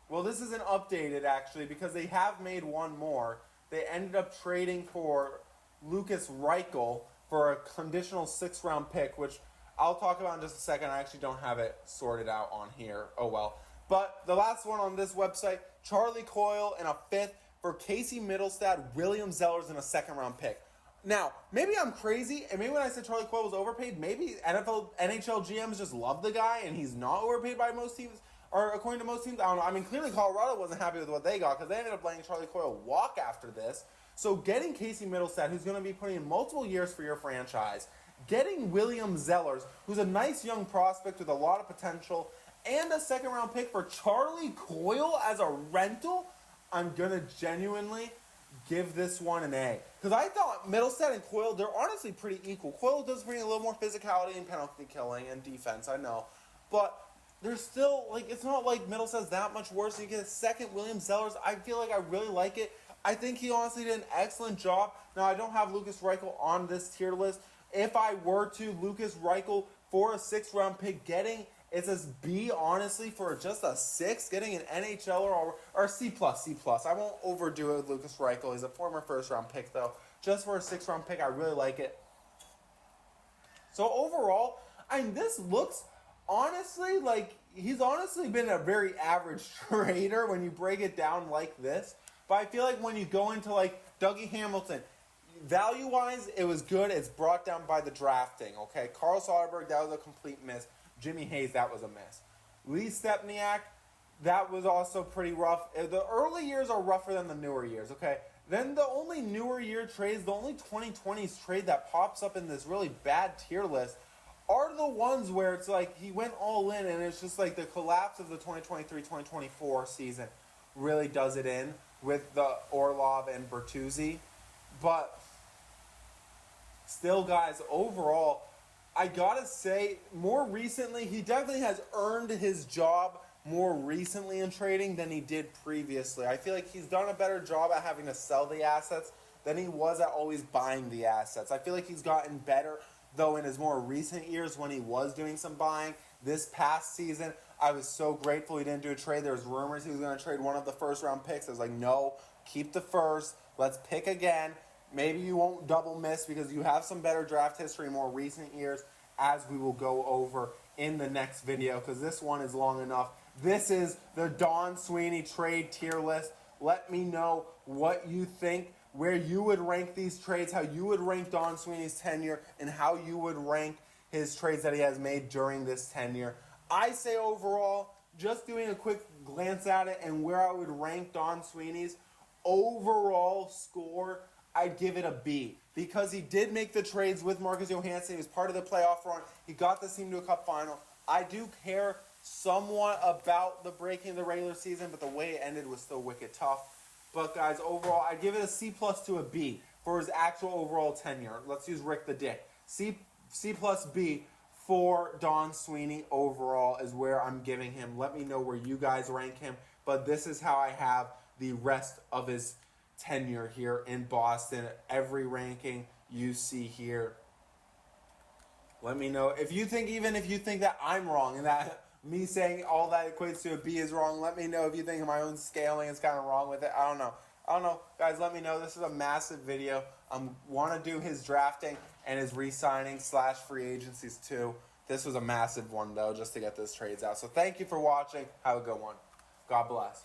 A: Well, this isn't updated, actually, because they have made one more. They ended up trading for Lucas Reichel for a conditional 6th-round pick, which I'll talk about in just a second. I actually don't have it sorted out on here. Oh, well. But the last one on this website, Charlie Coyle and a 5th for Casey Middlestad, William Zellers, and a 2nd-round pick. Now, maybe I'm crazy, and maybe when I said Charlie Coyle was overpaid, maybe NHL GMs just love the guy, and he's not overpaid by most teams. or according to most teams, I don't know. I mean, clearly Colorado wasn't happy with what they got because they ended up letting Charlie Coyle walk after this. So getting Casey Middlestat, who's going to be putting in multiple years for your franchise, getting William Zellers, who's a nice young prospect with a lot of potential, and a second-round pick for Charlie Coyle as a rental, I'm going to genuinely give this one an A. Because I thought Middlestat and Coyle, they're honestly pretty equal. Coyle does bring a little more physicality and penalty killing and defense, I know. But they're still, like, it's not like Middlestat's that much worse. You get a second William Zellers. I feel like I really like it. I think he honestly did an excellent job. Now, I don't have Lucas Reichel on this tier list. If I were to, Lucas Reichel for a 6th-round pick, it says B, honestly, for just a 6, getting an NHL or C+. I won't overdo it with Lucas Reichel. He's a former 1st-round pick, though. Just for a 6th-round pick, I really like it. So overall, I mean, this looks, honestly, like, he's honestly been a very average trader when you break it down like this. But I feel like when you go into, like, Dougie Hamilton, value-wise, it was good. It's brought down by the drafting, okay? Carl Soderberg, that was a complete miss. Jimmy Hayes, that was a miss. Lee Stepniak, that was also pretty rough. The early years are rougher than the newer years, okay? Then the only newer year trades, the only 2020s trade that pops up in this really bad tier list are the ones where it's like he went all in and it's just like the collapse of the 2023-2024 season really does it in with the Orlov and Bertuzzi. But still, guys, overall, I gotta say, more recently, he definitely has earned his job more recently in trading than he did previously. I feel like he's done a better job at having to sell the assets than he was at always buying the assets. I feel like he's gotten better, though, in his more recent years when he was doing some buying. This past season, I was so grateful he didn't do a trade. There was rumors he was going to trade one of the 1st-round picks. I was like, no, keep the 1st. Let's pick again. Maybe you won't double miss because you have some better draft history in more recent years, as we will go over in the next video because this one is long enough. This is the Don Sweeney trade tier list. Let me know what you think, where you would rank these trades, how you would rank Don Sweeney's tenure, and how you would rank his trades that he has made during this tenure. I say overall, just doing a quick glance at it and where I would rank Don Sweeney's overall score, I'd give it a B. Because he did make the trades with Marcus Johansson. He was part of the playoff run. He got this team to a cup final. I do care somewhat about the breaking of the regular season, but the way it ended was still wicked tough. But, guys, overall, I'd give it a C+ to a B for his actual overall tenure. Let's use Rick the Dick. C plus B for Don Sweeney overall is where I'm giving him. Let me know where you guys rank him. But this is how I have the rest of his tenure here in Boston. Every ranking you see here. Let me know if you think that I'm wrong and that me saying all that equates to a B is wrong. Let me know if you think my own scaling is kind of wrong with it. I don't know. Guys, let me know. This is a massive video. I want to do his drafting and his re-signing / free agencies too. This was a massive one, though, just to get those trades out. So thank you for watching. Have a good one. God bless.